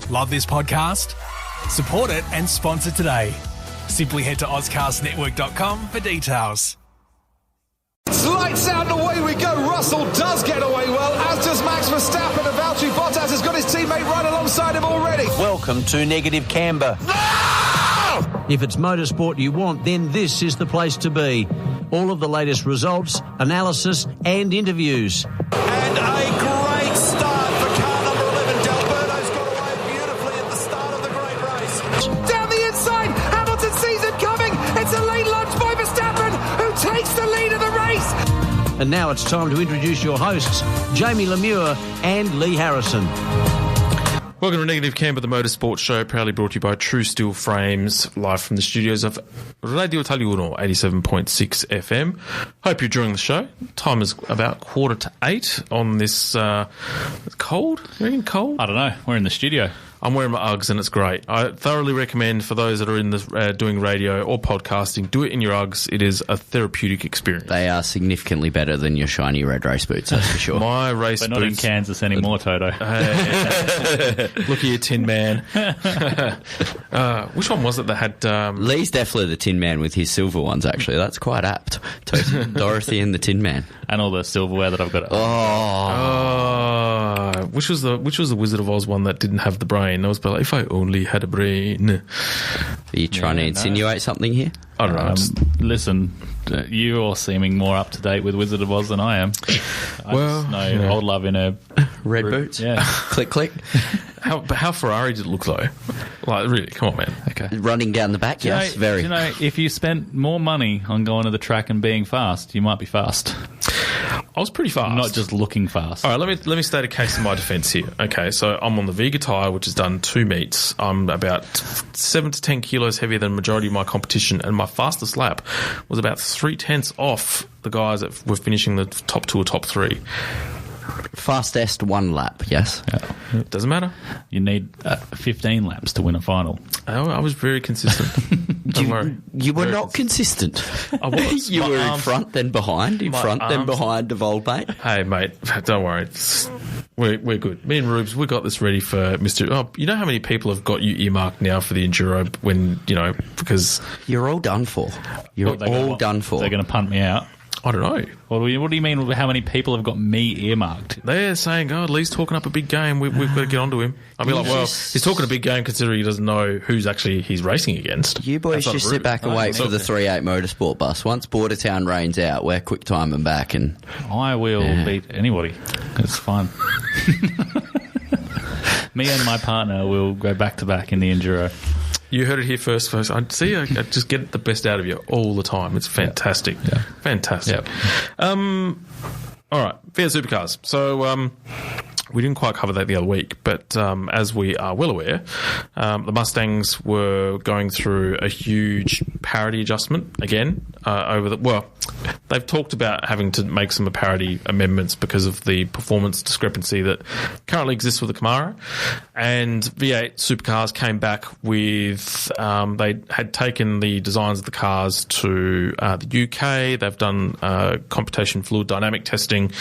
Love this podcast? Support it and sponsor today. Simply head to ozcastnetwork.com for details. Lights out and away we go. Russell does get away well, as does Max Verstappen. And Valtteri Bottas has got his teammate right alongside him already. Welcome to negative camber. No! If it's motorsport you want, then this is the place to be. All of the latest results, analysis and interviews. And a great start for car number 11. D'Alberto's got away beautifully at the start of the great race. Down the inside, Hamilton sees it coming. It's a late lunge by Verstappen, who takes the lead of the race. And now it's time to introduce your hosts, Jamie Lemure and Lee Harrison. Welcome to Negative Camber, the Motorsport Show, proudly brought to you by True Steel Frames, live from the studios of Radio Italiano 87.6 FM. Hope you're enjoying the show. Time is about 7:45 on this cold. Are you cold? I don't know. We're in the studio. I'm wearing my Uggs and it's great. I thoroughly recommend for those that are in the doing radio or podcasting, do it in your Uggs. It is a therapeutic experience. They are significantly better than your shiny red race boots, that's for sure. My race boots. We're not in Kansas anymore, Toto. Look at you, Tin Man. Which one was it that had... Lee's definitely the Tin Man with his silver ones, actually. That's quite apt. Dorothy and the Tin Man. And all the silverware that I've got. Which was the Wizard of Oz one that didn't have the brain? I was like, if I only had a brain. Are you trying to insinuate something here? I don't know. Listen, you're seeming more up to date with Wizard of Oz than I am. I just know old love in a red boots. Yeah. Click, click. How Ferrari did it look though? Like, really? Come on, man. Okay. Running down the back, yes, very. You know, if you spent more money on going to the track and being fast, you might be fast. I was pretty fast. Not just looking fast. All right, let me state a case in my defence here. Okay, so I'm on the Vega tyre, which has done 2 meets. I'm about 7 to 10 kilos heavier than the majority of my competition, and my fastest lap was about 0.3 off the guys that were finishing the top 2 or top 3. Fastest one lap, yes. Yeah. Doesn't matter. You need 15 laps to win a final. I was very consistent. Don't worry. You were not consistent. I was. You were in front, then behind, then behind, devolved, mate. Hey, mate, don't worry. We're good. Me and Rubes, we got this ready for Mr. Oh, you know how many people have got you earmarked now for the Enduro when, because... You're all done for. You're all done for. They're going to punt me out. I don't know. What do you mean how many people have got me earmarked? They're saying, Lee's talking up a big game. We've got to get onto him. I'll be like, well, he's talking a big game considering he doesn't know who's actually he's racing against. You boys just sit back and wait for the 3.8 Motorsport bus. Once Bordertown rains out, we're quick time and back. And I will beat anybody. It's fun. Me and my partner will go back to back in the Enduro. You heard it here first, folks. I just get the best out of you all the time. It's fantastic. Yeah. Fantastic. Yep. All right, V8 Supercars. So we didn't quite cover that the other week, but as we are well aware, the Mustangs were going through a huge parity adjustment again they've talked about having to make some parity amendments because of the performance discrepancy that currently exists with the Camaro. And V8 Supercars came back with, they had taken the designs of the cars to the UK. They've done computation fluid dynamic testing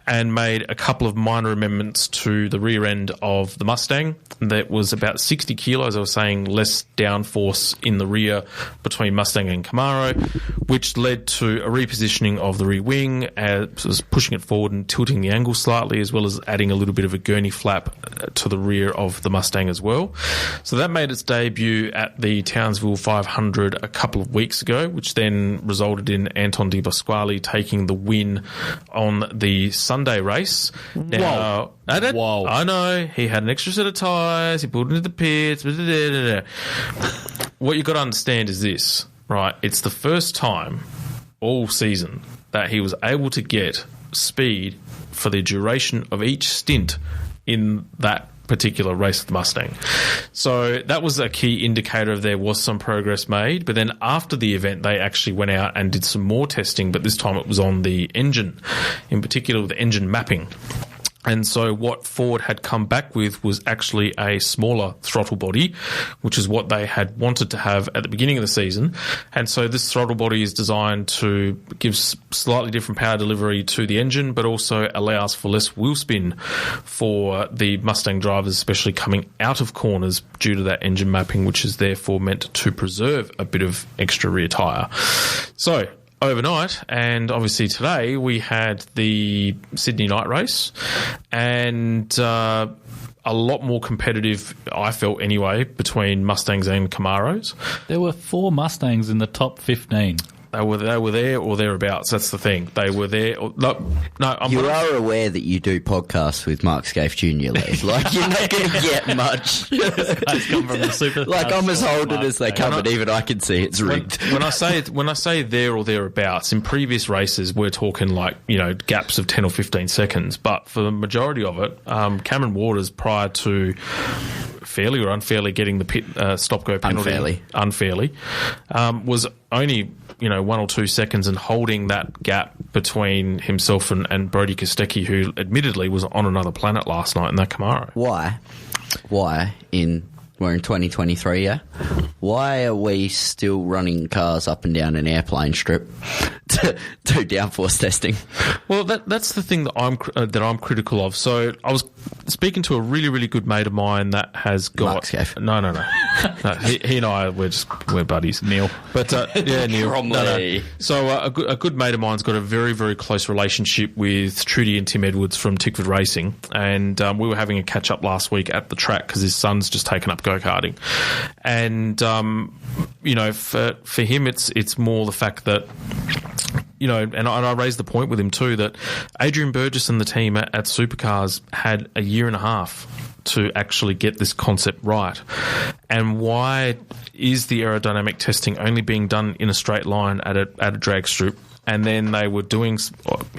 and made a couple of minor amendments to the rear end of the Mustang. That was about 60 kilos, I was saying, less downforce in the rear between Mustang and Camaro, which led to a repositioning of the rear wing, as pushing it forward and tilting the angle slightly, as well as adding a little bit of a gurney flap to the rear of the Mustang as well. So that made its debut at the Townsville 500 a couple of weeks ago, which then resulted in Anton De Pasquale taking the win on the Sunday race. Now, Whoa. I know, he had an extra set of tyres, he pulled into the pits, What you've got to understand is this, right? It's the first time all season that he was able to get speed for the duration of each stint in that particular race of the Mustang. So that was a key indicator of there was some progress made. But then after the event, they actually went out and did some more testing, but this time it was on the engine, in particular with the engine mapping. And so what Ford had come back with was actually a smaller throttle body, which is what they had wanted to have at the beginning of the season. And so this throttle body is designed to give slightly different power delivery to the engine, but also allows for less wheel spin for the Mustang drivers, especially coming out of corners due to that engine mapping, which is therefore meant to preserve a bit of extra rear tyre. So overnight, and obviously today, we had the Sydney night race, and a lot more competitive, I felt anyway, between Mustangs and Camaros. There were 4 Mustangs in the top 15. They were there or thereabouts. That's the thing. They were there. You are aware that you do podcasts with Mark Scaife Jr. Lee. Like, you're not going to get much. Guys come from the Supercars. Like, I'm as holding as they come, and even I can see it's rigged. When I say there or thereabouts, in previous races we're talking gaps of 10 or 15 seconds. But for the majority of it, Cameron Waters, prior to fairly or unfairly getting the pit stop-go penalty, unfairly, was only 1 or 2 seconds and holding that gap between himself and Brody Kostecki, who admittedly was on another planet last night in that Camaro. Why? We're in 2023, yeah? Why are we still running cars up and down an airplane strip to do downforce testing? Well, that's the thing that I'm critical of. So I was speaking to a really, really good mate of mine that has got... Mark Scaife. No. He and I, we're buddies. Neil. But, yeah, Neil. No. So a good mate of mine's got a very, very close relationship with Trudy and Tim Edwards from Tickford Racing. And we were having a catch-up last week at the track because his son's just taken up go-karting. And, for him, it's more the fact that, and I raised the point with him too, that Adrian Burgess and the team at Supercars had a year and a half to actually get this concept right. And why is the aerodynamic testing only being done in a straight line at a drag strip? And then they were doing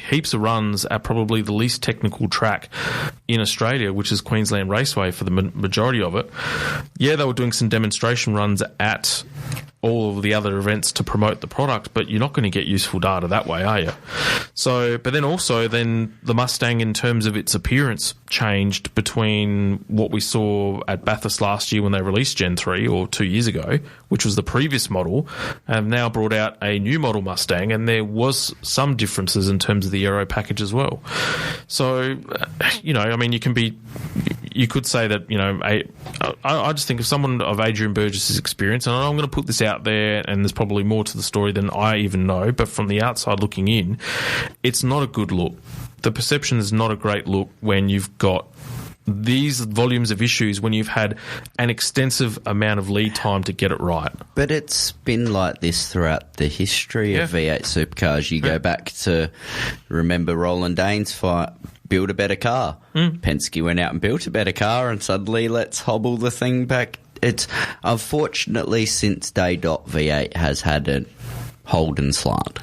heaps of runs at probably the least technical track in Australia, which is Queensland Raceway for the majority of it. Yeah, they were doing some demonstration runs at all of the other events to promote the product, but you're not going to get useful data that way, are you? So, but then also the Mustang, in terms of its appearance, changed between what we saw at Bathurst last year when they released Gen 3, or 2 years ago, which was the previous model, and now brought out a new model Mustang, and there was some differences in terms of the aero package as well. So, you could say that, I just think of someone of Adrian Burgess's experience, and I'm going to put this out there, and there's probably more to the story than I even know, but from the outside looking in, it's not a good look. The perception is not a great look when you've got these volumes of issues, when you've had an extensive amount of lead time to get it right. But it's been like this throughout the history of V8 Supercars. You go back to, remember Roland Dane's fight, build a better car. Penske went out and built a better car, and suddenly let's hobble the thing back. It's unfortunately, since day dot, V8 has had a Holden slant.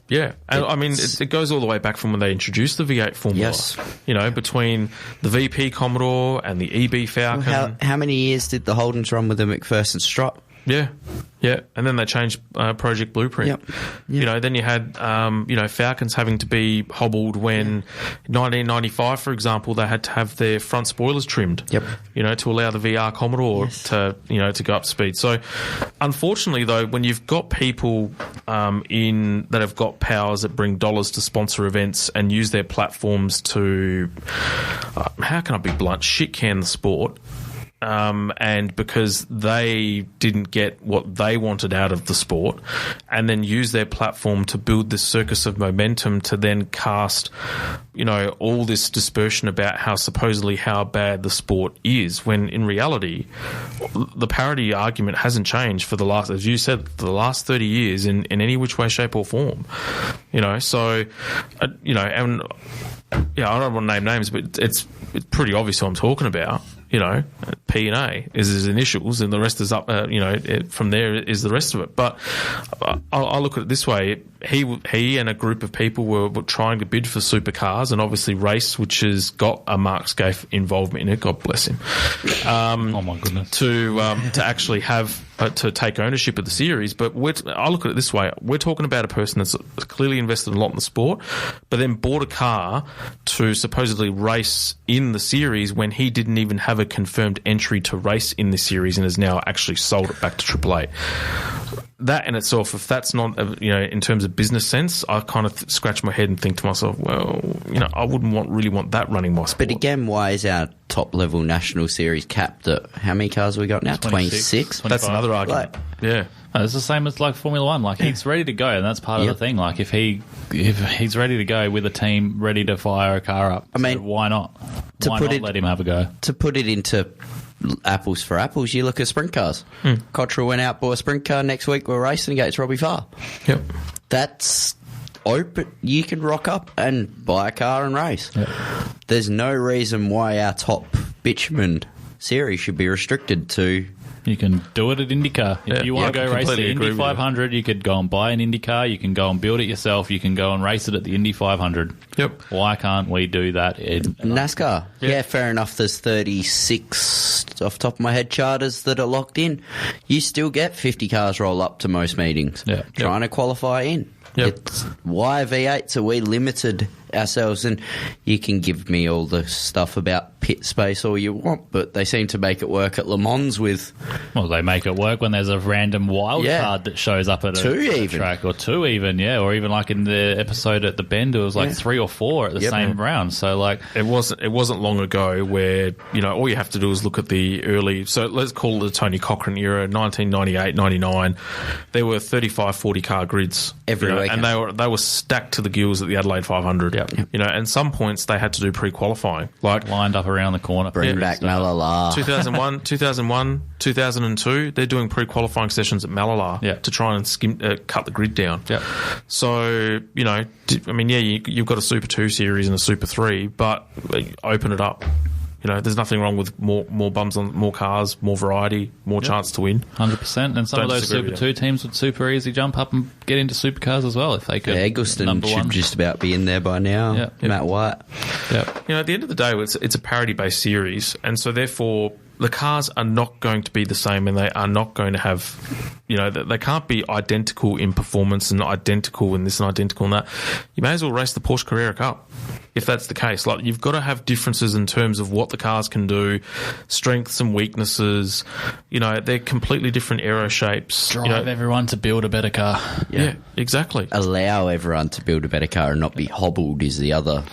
Yeah, and it goes all the way back from when they introduced the V8 formula. Yes. Between the VP Commodore and the EB Falcon. Well, how many years did the Holdens run with the McPherson strut? Yeah. And then they changed Project Blueprint. Yep. Then you had, Falcons having to be hobbled when 1995, for example, they had to have their front spoilers trimmed. Yep. To allow the VR Commodore to go up to speed. So, unfortunately, though, when you've got people that have got powers that bring dollars to sponsor events and use their platforms to, how can I be blunt, shit can the sport. And because they didn't get what they wanted out of the sport, and then use their platform to build this circus of momentum to then cast, all this dispersion about how bad the sport is, when in reality, the parity argument hasn't changed for the last, as you said, the last 30 years in any which way, shape or form. So, and I don't want to name names, but it's pretty obvious who I'm talking about. P and A is his initials, and the rest is up. From there is the rest of it. But I'll look at it this way: he and a group of people were trying to bid for Supercars, and obviously Race, which has got a Mark Scaife involvement in it. God bless him. Oh my goodness! To actually have to take ownership of the series. But I look at it this way. We're talking about a person that's clearly invested a lot in the sport, but then bought a car to supposedly race in the series when he didn't even have a confirmed entry to race in the series and has now actually sold it back to AAA. That in itself, if that's not, in terms of business sense, I kind of scratch my head and think to myself, well, I wouldn't really want that running my sport. But again, why is our top-level national series capped at how many cars have we got now? 26? That's another argument. Yeah. No, it's the same as like Formula One. Like he's ready to go, and that's part of the thing. Like if he's ready to go with a team ready to fire a car up, so why not? Why not let him have a go? To put it into apples for apples, you look at sprint cars. Cottrell went out, bought a sprint car. Next week we're racing against Robbie Farr. Yep. That's open. You can rock up and buy a car and race. Yep. There's no reason why our top bitumen series should be restricted to... You can do it at IndyCar. If you want to go race the Indy 500, you could go and buy an IndyCar. You can go and build it yourself. You can go and race it at the Indy 500. Yep. Why can't we do that in NASCAR? Yeah, fair enough. There's 36, off the top of my head, charters that are locked in. You still get 50 cars roll up to most meetings trying to qualify in. Yep. It's why V8s are we limited ourselves? And you can give me all the stuff about pit space all you want, but they seem to make it work at Le Mans with... Well, they make it work when there's a random wild card that shows up at a track, or two even, or even like in the episode at the Bend, it was like 3 or 4 at the same round. So like it wasn't long ago where all you have to do is look at the early. So let's call it the Tony Cochran era, 1998, 99. There were 35, 40 car grids every week, and they were stacked to the gills at the Adelaide 500. Yep. And some points they had to do pre-qualifying, like lined up around the corner. Bring back Malala. 2001, 2002, they're doing pre-qualifying sessions at Malala to try and cut the grid down. Yep. So, you've got a Super 2 series and a Super 3, but open it up. There's nothing wrong with more bums on more cars, more variety, more chance to win. 100%. And some of those Super 2 teams would super easy jump up and get into Supercars as well if they could. Eggleston should just about be in there by now. Yep. Matt White. Yep. At the end of the day, it's a parity-based series, and so therefore the cars are not going to be the same, and they are not going to have, they can't be identical in performance and identical in this and identical in that. You may as well race the Porsche Carrera Cup if that's the case. Like, you've got to have differences in terms of what the cars can do, strengths and weaknesses. They're completely different aero shapes. Drive everyone to build a better car. Yeah, exactly. Allow everyone to build a better car and not be hobbled is the other.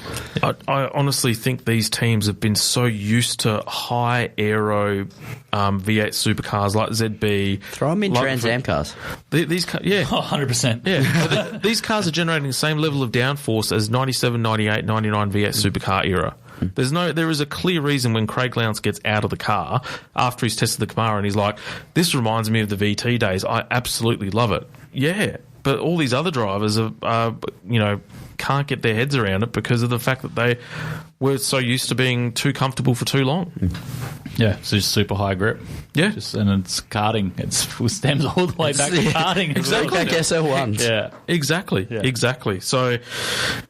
I honestly think these teams have been so used to high aero V8 supercars like ZB. Throw them in Trans Am cars. These 100%. Yeah. These cars are generating the same level of downforce as 97, 98, 99 V8 supercar era. There is a clear reason when Craig Lowndes gets out of the car after he's tested the Camaro and he's like, this reminds me of the VT days. I absolutely love it. Yeah. But all these other drivers can't get their heads around it because of the fact that they were so used to being too comfortable for too long. Yeah, so just super high grip. Yeah. And it's karting. It stems all the way back to karting. Exactly. Like SO1s. Yeah. Exactly. Yeah. Exactly. So,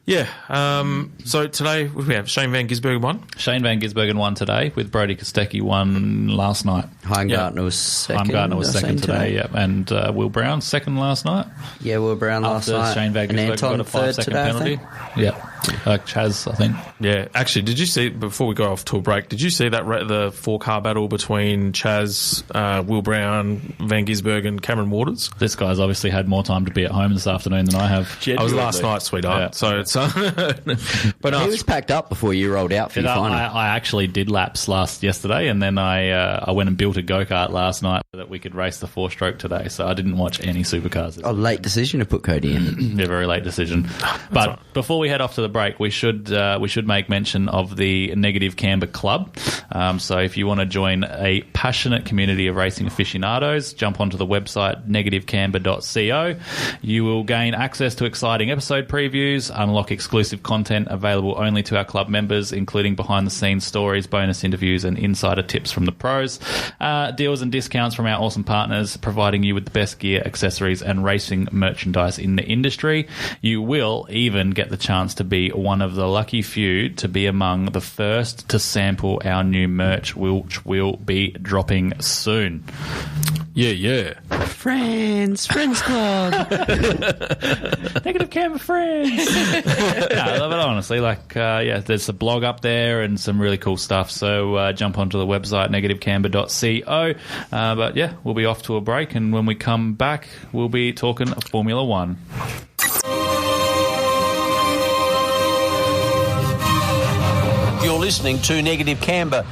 so today we have Shane Van Gisbergen won. Shane Van Gisbergen won today, with Brody Kostecki won last night. Heimgartner was second. Heimgartner was second today, yeah. And Will Brown second last night. Yeah, Will Brown last night. After Shane Van Gisbergen got a 5-second penalty. Yeah. Chaz, I think. Yeah. Actually, did you see, before we go off to a break, did you see that the 4-car battle between Chaz, Will Brown, Van Gisbergen, Cameron Waters? This guy's obviously had more time to be at home this afternoon than I have. I was last night, sweetheart. Yeah. So it's but he was packed up before you rolled out for your final. I actually did laps yesterday, and then I went and built a go-kart last night so that we could race the 4-stroke today. So I didn't watch any supercars. Late decision to put Cody in. Yeah, very late decision. But before we head off to the break, we should make mention of the Negative Camber Club. So if you want to join a passionate community of racing aficionados, jump onto the website negativecamber.co. You will gain access to exciting episode previews, unlock exclusive content available only to our club members, including behind-the-scenes stories, bonus interviews, and insider tips from the pros, deals and discounts from our awesome partners, providing you with the best gear, accessories, and racing merchandise in the industry. You will even get the chance to be one of the lucky few to be among the first to sample our new merch, which will be dropping soon. Yeah. Friends Club. Negative Camber friends. I love it, honestly. There's a blog up there and some really cool stuff. So jump onto the website, negativecamber.co. But yeah, we'll be off to a break, and when we come back, we'll be talking Formula One. You're listening to Negative Camber.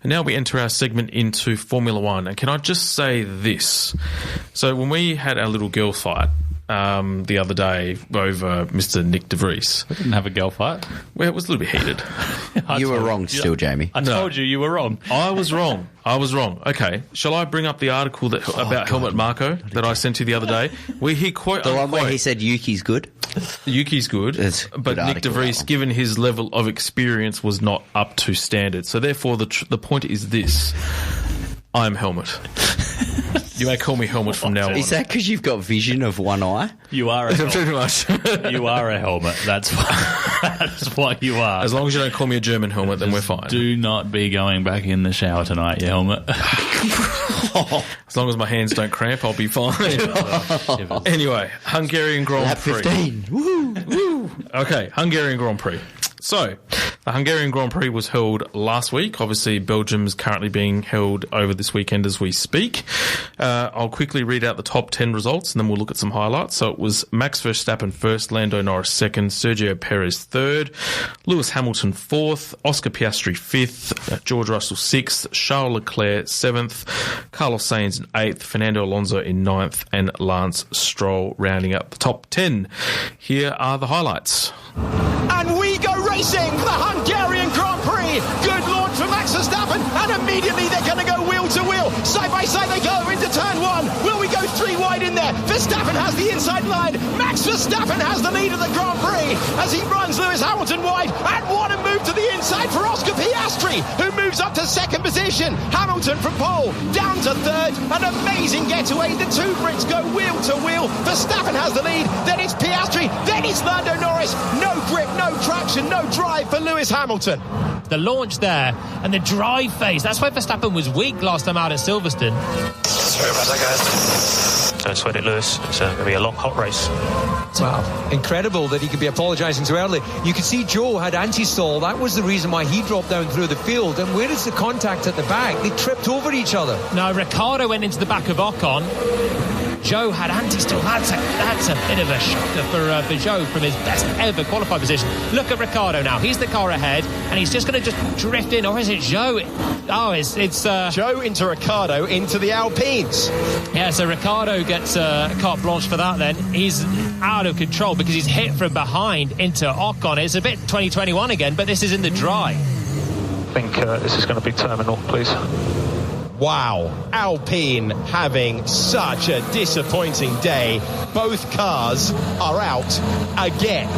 And now we enter our segment into Formula One. And can I just say this? So when we had our little girl fight the other day over Mr. Nick De Vries. We didn't have a girl fight. Well, it was a little bit heated. You were wrong still, Jamie. I told you were wrong. I was wrong. Okay. Shall I bring up the article about Helmut Marko that I sent you the other day? Where he quote The one where he said Yuki's good? Yuki's good, but Nick De Vries, given his level of experience, was not up to standard. So therefore, the point is this. I'm Helmut. You may call me Helmut from now on. Is that because you've got vision of one eye? You are a helmet. Pretty much. You are a helmet. That's what you are. As long as you don't call me a German helmet, then we're fine. Do not be going back in the shower tonight, you helmet. As long as my hands don't cramp, I'll be fine. Anyway, Hungarian Grand Prix. Lap 15. Woo! Okay, Hungarian Grand Prix. So, the Hungarian Grand Prix was held last week. Obviously, Belgium's currently being held over this weekend as we speak. I'll quickly read out the top 10 results, and then we'll look at some highlights. So it was Max Verstappen first, Lando Norris second, Sergio Perez third, Lewis Hamilton fourth, Oscar Piastri fifth, George Russell sixth, Charles Leclerc seventh, Carlos Sainz in eighth, Fernando Alonso in ninth, and Lance Stroll rounding up the top 10. Here are the highlights. And we go racing for the Hungarian Grand Prix. Good Lord for Max Verstappen. And immediately they're going to go wheel to wheel. Side by side they go into turn one. Will we go three wide in there? Verstappen has the inside line. Max Verstappen has the lead of the Grand Prix as he runs Lewis Hamilton wide. And what a move to the inside for Oscar Piastri, who moves up to second position. Hamilton from pole down to third. An amazing getaway. The two Brits go wheel to wheel. Verstappen has the lead. Then it's Piastri. Then it's Lando Norris. No grip, no traction, no drive for Lewis Hamilton. The launch there and the drive phase. That's why Verstappen was weak last time out at Silverstone. Sorry about that, guys. Don't sweat it, Lewis. It's going to be a long, hot race. Wow, incredible that he could be apologising so early. You could see Joe had anti-stall. That was the reason why he dropped down through the field. And where is the contact at the back? They tripped over each other. No, Ricciardo went into the back of Ocon. Joe had anti-stall. That's a bit of a shocker for Joe from his best ever qualified position. Look at Ricciardo now. He's the car ahead, and he's just going to just drift in. Or is it Joe? It's Joe into Ricciardo into the Alpines. Yeah, so Ricciardo gets carte blanche for that then. He's out of control because he's hit from behind into Ocon. It's a bit 2021 again, but this is in the dry. I think this is going to be terminal, please. Wow, Alpine having such a disappointing day. Both cars are out again.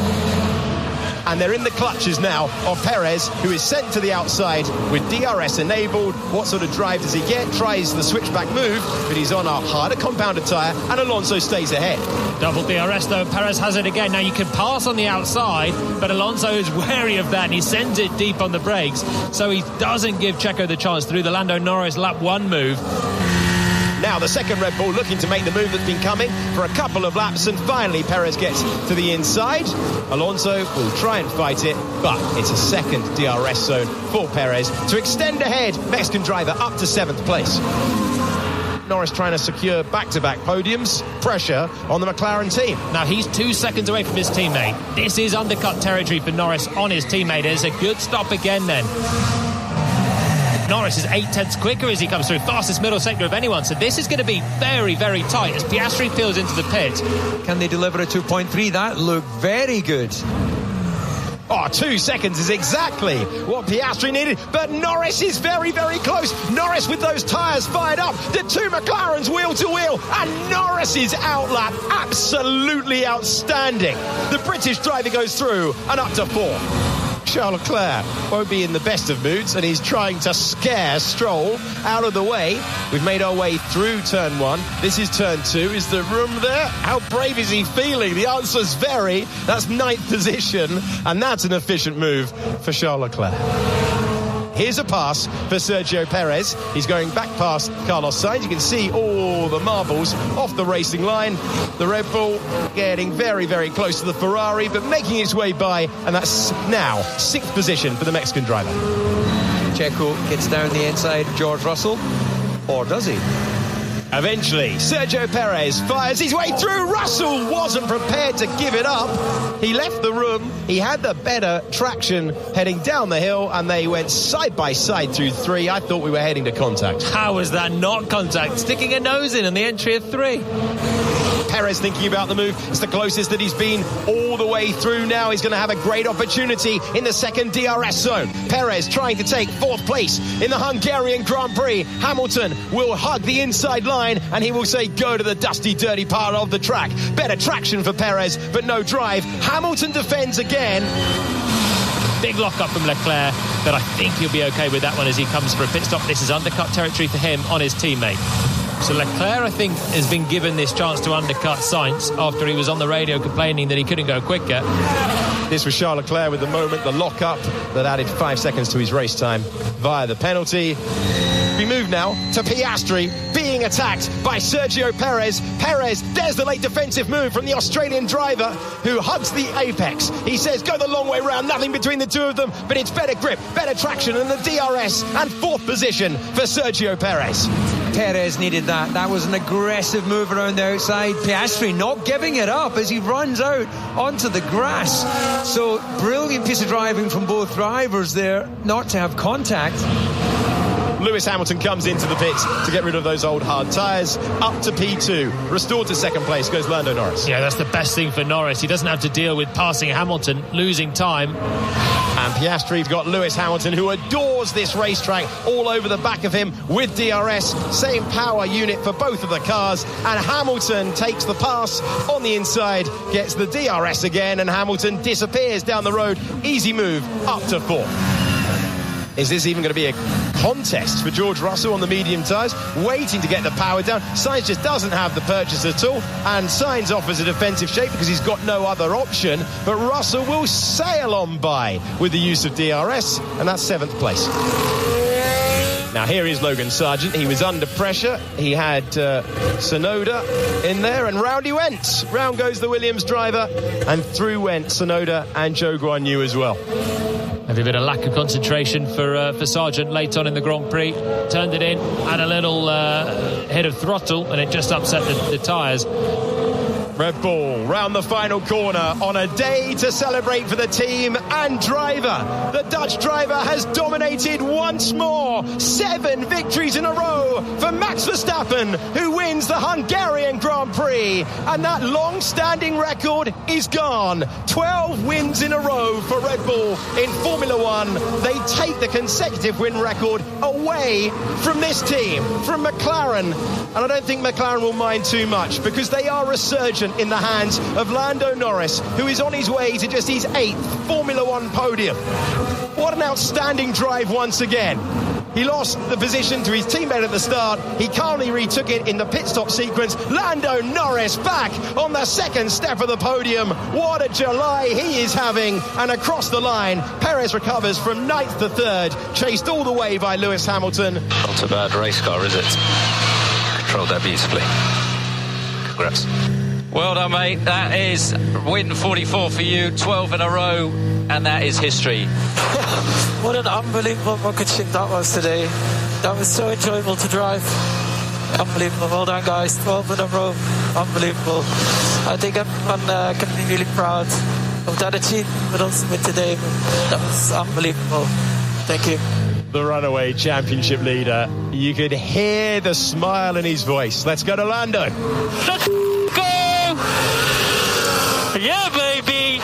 And they're in the clutches now of Perez, who is sent to the outside with DRS enabled. What sort of drive does he get? Tries the switchback move, but he's on a harder compounded tyre, and Alonso stays ahead. Double DRS though, Perez has it again. Now you can pass on the outside, but Alonso is wary of that, and he sends it deep on the brakes, so he doesn't give Checo the chance through the Lando Norris lap one move. Now the second Red Bull looking to make the move that's been coming for a couple of laps, and finally Perez gets to the inside. Alonso will try and fight it, but it's a second DRS zone for Perez to extend ahead. Mexican driver up to 7th place. Norris trying to secure back-to-back podiums. Pressure on the McLaren team. Now he's 2 seconds away from his teammate. This is undercut territory for Norris on his teammate. It's a good stop again then. Norris is 8/10 quicker as he comes through. Fastest middle sector of anyone. So this is going to be very, very tight as Piastri peels into the pit. Can they deliver a 2.3? That looked very good. 2 seconds is exactly what Piastri needed, but Norris is very, very close. Norris with those tyres fired up. The two McLarens wheel to wheel, and Norris's outlap absolutely outstanding. The British driver goes through and up to 4. Charles Leclerc won't be in the best of moods, and he's trying to scare Stroll out of the way. We've made our way through turn 1. This is turn 2. Is the room there? How brave is he feeling? The answer's very. That's 9th position, and that's an efficient move for Charles Leclerc. Here's a pass for Sergio Perez. He's going back past Carlos Sainz. You can see all the marbles off the racing line. The Red Bull getting very, very close to the Ferrari, but making its way by, and that's now 6th position for the Mexican driver. Checo gets down the inside of George Russell, or does he? Eventually, Sergio Perez fires his way through. Russell wasn't prepared to give it up. He left the room. He had the better traction heading down the hill, and they went side by side through 3. I thought we were heading to contact. How was that not contact? Sticking a nose in on the entry of 3. Perez thinking about the move. It's the closest that he's been all the way through now. He's going to have a great opportunity in the second DRS zone. Perez trying to take 4th place in the Hungarian Grand Prix. Hamilton will hug the inside line, and he will say go to the dusty, dirty part of the track. Better traction for Perez, but no drive. Hamilton defends again. Big lock-up from Leclerc, but I think he'll be okay with that one as he comes for a pit stop. This is undercut territory for him on his teammate. So Leclerc, I think, has been given this chance to undercut Sainz after he was on the radio complaining that he couldn't go quicker. This was Charles Leclerc with the moment, the lock-up that added 5 seconds to his race time via the penalty. We move now to Piastri being attacked by Sergio Perez. Perez, there's the late defensive move from the Australian driver who hugs the apex. He says, go the long way round, nothing between the two of them, but it's better grip, better traction, and the DRS, and 4th position for Sergio Perez. Perez needed that. That was an aggressive move around the outside. Piastri not giving it up as he runs out onto the grass. So, brilliant piece of driving from both drivers there, not to have contact. Lewis Hamilton comes into the pits to get rid of those old hard tyres. Up to P2. Restored to 2nd place goes Lando Norris. Yeah, that's the best thing for Norris. He doesn't have to deal with passing Hamilton, losing time. And Piastri's got Lewis Hamilton, who adores this racetrack, all over the back of him with DRS. Same power unit for both of the cars. And Hamilton takes the pass on the inside, gets the DRS again, and Hamilton disappears down the road. Easy move up to 4th. Is this even going to be a contest for George Russell on the medium tyres? Waiting to get the power down. Sainz just doesn't have the purchase at all. And Sainz offers a defensive shape because he's got no other option. But Russell will sail on by with the use of DRS. And that's 7th place. Now here is Logan Sargent. He was under pressure. He had Tsunoda in there, and round he went. Round goes the Williams driver, and through went Tsunoda and Zhou Guanyu as well. Maybe a bit of lack of concentration for Sargent late on in the Grand Prix. Turned it in, had a little hit of throttle, and it just upset the tyres. Red Bull round the final corner on a day to celebrate for the team and driver. The Dutch driver has dominated once more. 7 victories in a row for Max Verstappen, who wins the Hungarian Grand Prix. And that long-standing record is gone. 12 wins in a row for Red Bull in Formula One. They take the consecutive win record away from this team, from McLaren. And I don't think McLaren will mind too much because they are resurgent in the hands of Lando Norris, who is on his way to just his 8th Formula One podium. What an outstanding drive once again. He lost the position to his teammate at the start. He calmly retook it in the pit stop sequence. Lando Norris back on the 2nd step of the podium. What a July he is having. And across the line, Perez recovers from 9th to 3rd, chased all the way by Lewis Hamilton. Not a bad race car, is it? Controlled that beautifully. Congrats. Well done, mate. That is win 44 for you, 12 in a row, and that is history. What an unbelievable rocket ship that was today. That was so enjoyable to drive. Unbelievable. Well done, guys. 12 in a row. Unbelievable. I think everyone can be really proud of that achievement, but also with today. That was unbelievable. Thank you. The runaway championship leader. You could hear the smile in his voice. Let's go to Lando. Let's go! Yeah, baby!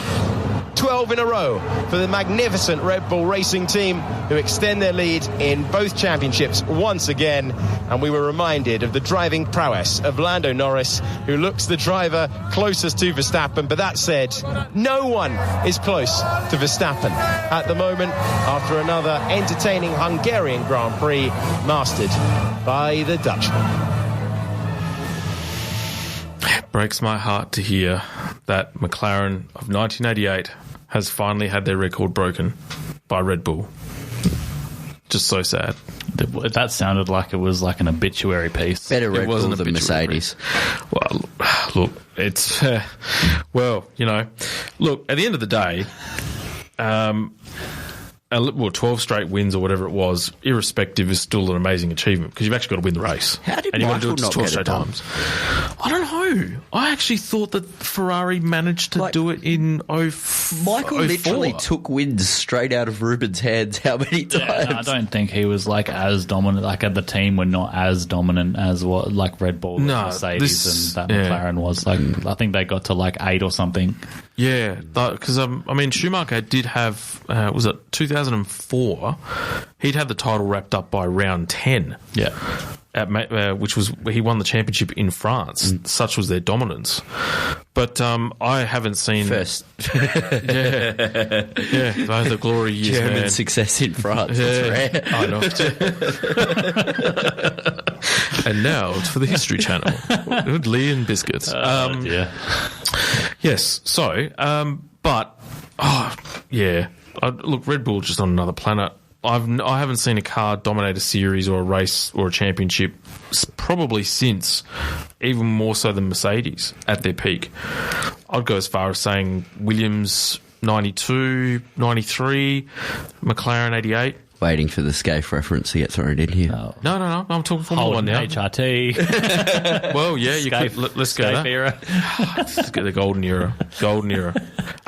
12 in a row for the magnificent Red Bull Racing team, who extend their lead in both championships once again. And we were reminded of the driving prowess of Lando Norris, who looks the driver closest to Verstappen. But that said, no one is close to Verstappen at the moment after another entertaining Hungarian Grand Prix mastered by the Dutchman. It breaks my heart to hear that McLaren of 1988 has finally had their record broken by Red Bull. just so sad. That sounded like it was like an obituary piece. Better Red It was Bull an than obituary. Mercedes. Well, look, it's well, you know, look, at the end of the day, 12 straight wins or whatever it was, irrespective, is still an amazing achievement because you've actually got to win the race. How did and you've got to Michael do it just not 12 get it straight done? times. I don't know. I actually thought that Ferrari managed to do it in Michael 04. literally took wins straight out of Ruben's hands how many times? Yeah, no, I don't think he was like as dominant. Like the team were not as dominant as what like Red Bull, Mercedes, and that McLaren was. Like I think they got to like 8 or something. Yeah, because I mean Schumacher did have was it 2004? He'd had the title wrapped up by round 10. Yeah. Which was he won the championship in France. Such was their dominance. But I haven't seen First. yeah, the glory years, German man. success in France. That's rare. I know. And now it's for the History Channel with Lee and Biscuits. Yeah. Yes. So, but look, Red Bull just on another planet. I haven't seen a car dominate a series or a race or a championship probably since, even more so than Mercedes at their peak. I'd go as far as saying Williams 92, 93, McLaren 88. Waiting for the Scaife reference to get thrown in here. Oh. No, I'm talking Formula One now. HRT. Well, yeah, you could. Let's go that. Era. Let's get the golden era.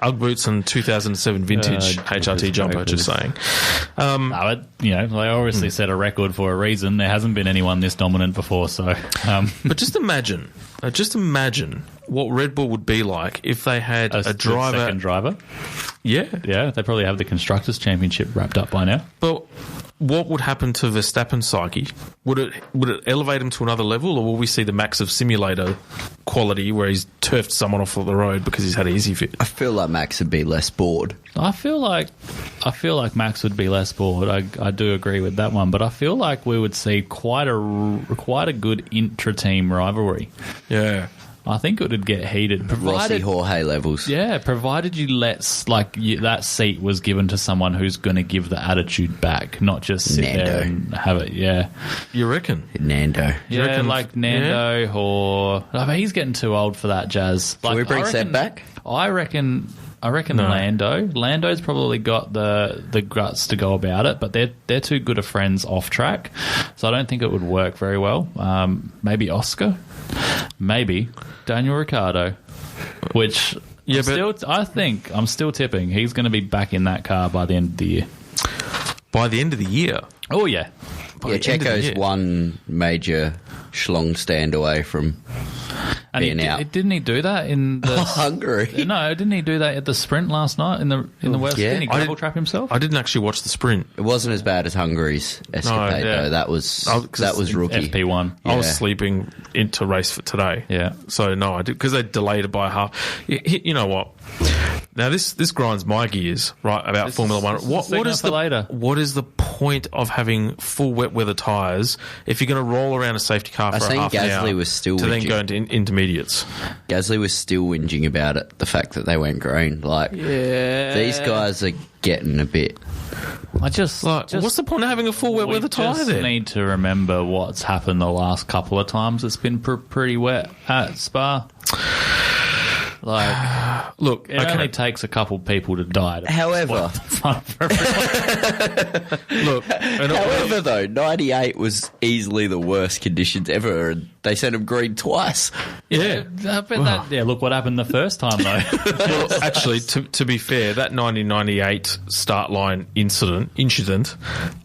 Ugg boots and 2007 vintage HRT jumper. Just saying. No, they obviously set a record for a reason. There hasn't been anyone this dominant before. So, but just imagine what Red Bull would be like if they had a driver. Second driver. Yeah, they probably have the Constructors' Championship wrapped up by now. But what would happen to Verstappen's psyche? Would it elevate him to another level, or will we see the Max of Simulator quality where he's turfed someone off the road because he's had an easy fit? I feel like Max would be less bored. I feel like Max would be less bored. I do agree with that one, but I feel like we would see quite a good intra-team rivalry. Yeah. I think it would get heated. Rossi Jorge levels. Yeah, provided you that seat was given to someone who's going to give the attitude back, not just sit there and have it. Yeah, you reckon Nando? Yeah, like Nando, or I mean, he's getting too old for that jazz. Can we bring Seb back? I reckon no. Lando's probably got the guts to go about it, but they're too good of friends off track, so I don't think it would work very well. Maybe Oscar, maybe Daniel Ricciardo, which I'm still tipping he's going to be back in that car by the end of the year. By the end of the year? Oh yeah. Checo's one major schlong stand away from being out. Didn't he do that in the Hungary? No, didn't he do that at the sprint last night in the West? Yeah. Didn't he gravel trap himself? I didn't actually watch the sprint. It wasn't as bad as Hungary's escapade though. That was rookie. FP1. Yeah. I was sleeping into race for today. Yeah. So no, I did because they delayed it by half. You know what? Now this grinds my gears, right? About Formula One. What is the point of having full wet weather tyres if you're going to roll around a safety car for half an hour was still to whinging. then go into intermediates? Gasly was still whinging about it. The fact that they went green, these guys are getting a bit. What's the point of having a full wet weather tyre there? We just need to remember what's happened the last couple of times. It's been pretty wet at Spa. Look, it only takes a couple people to die. However, though, 98 was easily the worst conditions ever, and they sent them green twice. Yeah, look what happened the first time though. Well, actually, to be fair, that 1998 start line incident,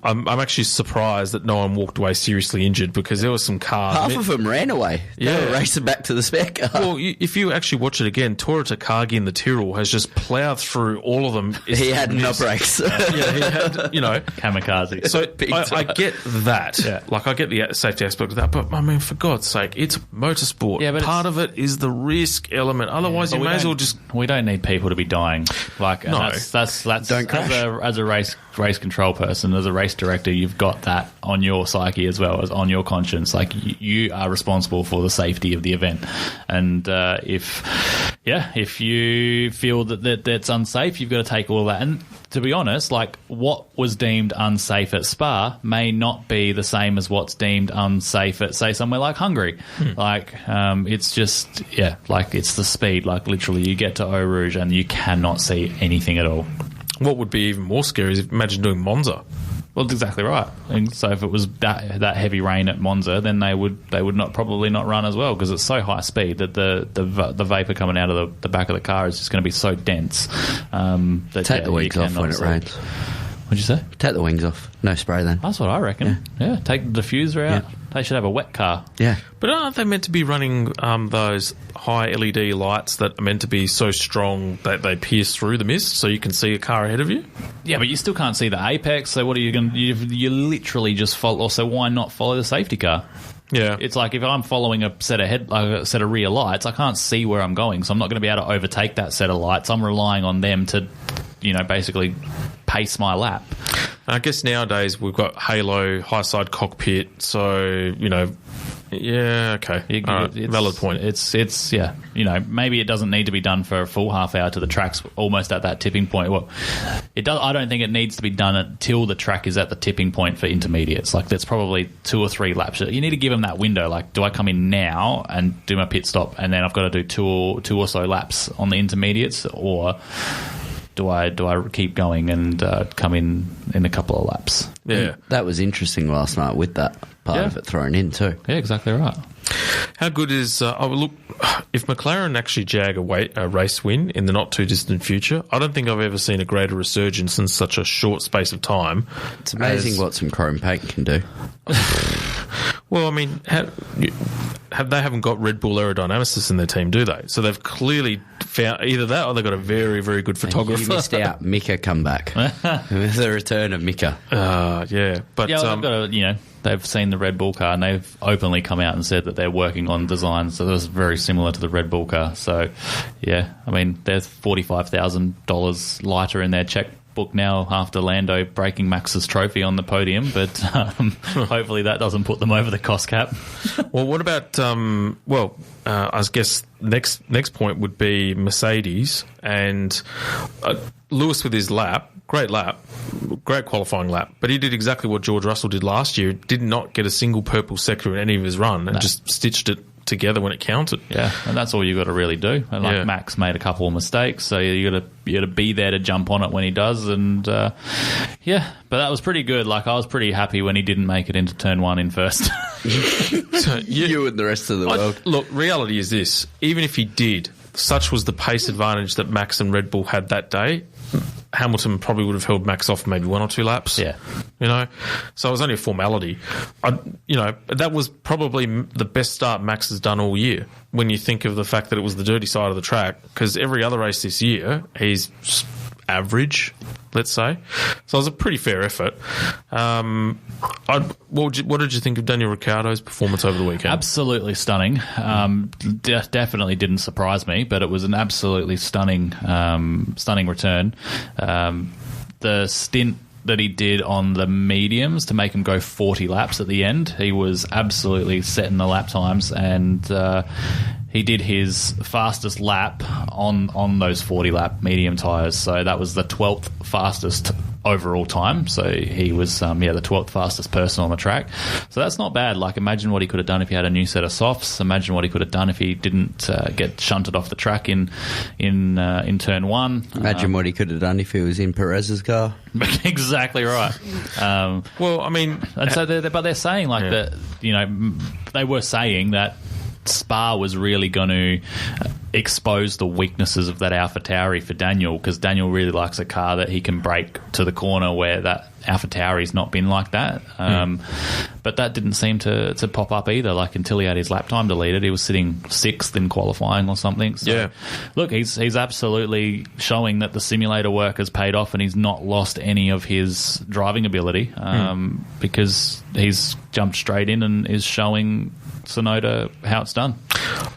I'm actually surprised that no one walked away seriously injured because there was some cars. Half of them ran away. They were racing back to the spare car. Well, if you actually watch it again, Tora Takagi in the Tyrrell has just ploughed through all of them. He had no brakes. He had, kamikaze. So I get that. Yeah. I get the safety aspect of that, but I mean, for God's sake, it's motorsport. Yeah, but part of it is the risk element. Otherwise, you may as well just. We don't need people to be dying. That's don't crash. As a race control person, as a race director, you've got that on your psyche as well as on your conscience. You are responsible for the safety of the event, and if you feel that that's unsafe, you've got to take all of that. And to be honest, like what was deemed unsafe at Spa may not be the same as what's deemed unsafe at, say, somewhere like Hungary. Like, it's just, like it's the speed. Like literally, you get to Eau Rouge and you cannot see anything at all. What would be even more scary is imagine doing Monza. Well, that's exactly right. And so if it was that heavy rain at Monza, then they would probably not run as well, because it's so high speed that the vapor coming out of the back of the car is just going to be so dense. Take the wings off when it rains. What'd you say? Take the wings off. No spray then. That's what I reckon. Yeah, take the diffuser out. Yeah. They should have a wet car. Yeah. But aren't they meant to be running those high LED lights that are meant to be so strong that they pierce through the mist so you can see a car ahead of you? Yeah, but you still can't see the apex, so what are you going to... You literally just follow... So why not follow the safety car? Yeah. It's like if I'm following a set of rear lights, I can't see where I'm going, so I'm not going to be able to overtake that set of lights. I'm relying on them to, basically pace my lap. I guess nowadays we've got halo, high side cockpit, so, yeah, okay. All right, valid point. It's maybe it doesn't need to be done for a full half hour to the track's almost at that tipping point. Well, it does. I don't think it needs to be done until the track is at the tipping point for intermediates. Like, that's probably 2 or 3 laps. You need to give them that window. Like, do I come in now and do my pit stop, and then I've got to do two or so laps on the intermediates, or do I keep going and come in a couple of laps? Yeah. And that was interesting last night with that part of it thrown in too. Yeah, exactly right. How good is... look, if McLaren actually jag a race win in the not-too-distant future, I don't think I've ever seen a greater resurgence in such a short space of time. It's amazing what some chrome paint can do. Well, I mean, they haven't got Red Bull aerodynamicists in their team, do they? So they've clearly found either that or they've got a very, very good photographer. You missed out. Mika come back. The return of Mika. Yeah. But, they've got they've seen the Red Bull car and they've openly come out and said that they're working on designs that is very similar to the Red Bull car. So, yeah, I mean, there's $45,000 lighter in their checkbook now after Lando breaking Max's trophy on the podium, but hopefully that doesn't put them over the cost cap. Well, what about, I guess next point would be Mercedes and Lewis with his lap. Great lap, great qualifying lap, but he did exactly what George Russell did last year. Did not get a single purple sector in any of his run and just stitched it together when it counted. Yeah, and that's all you got to really do. And Max made a couple of mistakes, so you got to be there to jump on it when he does. And but that was pretty good. Like, I was pretty happy when he didn't make it into turn 1 in first. So, you and the rest of the world. Look, reality is this: even if he did, such was the pace advantage that Max and Red Bull had that day. Hamilton probably would have held Max off maybe 1 or 2 laps. Yeah. So it was only a formality. That was probably the best start Max has done all year when you think of the fact that it was the dirty side of the track, because every other race this year he's average, let's say. So it was a pretty fair effort. What did you think of Daniel Ricciardo's performance over the weekend? Absolutely stunning. Definitely didn't surprise me, but it was an absolutely stunning return. The stint that he did on the mediums to make him go 40 laps at the end, he was absolutely setting the lap times, and he did his fastest lap on those 40-lap medium tyres. So that was the 12th fastest overall time. So he was, the 12th fastest person on the track. So that's not bad. Like, imagine what he could have done if he had a new set of softs. Imagine what he could have done if he didn't get shunted off the track in turn 1. Imagine what he could have done if he was in Perez's car. Exactly right. Well, I mean... And so they're saying, like, that, they were saying that Spa was really going to expose the weaknesses of that AlphaTauri for Daniel, because Daniel really likes a car that he can brake to the corner, where that AlphaTauri's not been like that. But that didn't seem to pop up either. Like, until he had his lap time deleted, he was sitting 6th in qualifying or something. So, look, he's absolutely showing that the simulator work has paid off, and he's not lost any of his driving ability, because he's jumped straight in and is showing Tsunoda how it's done.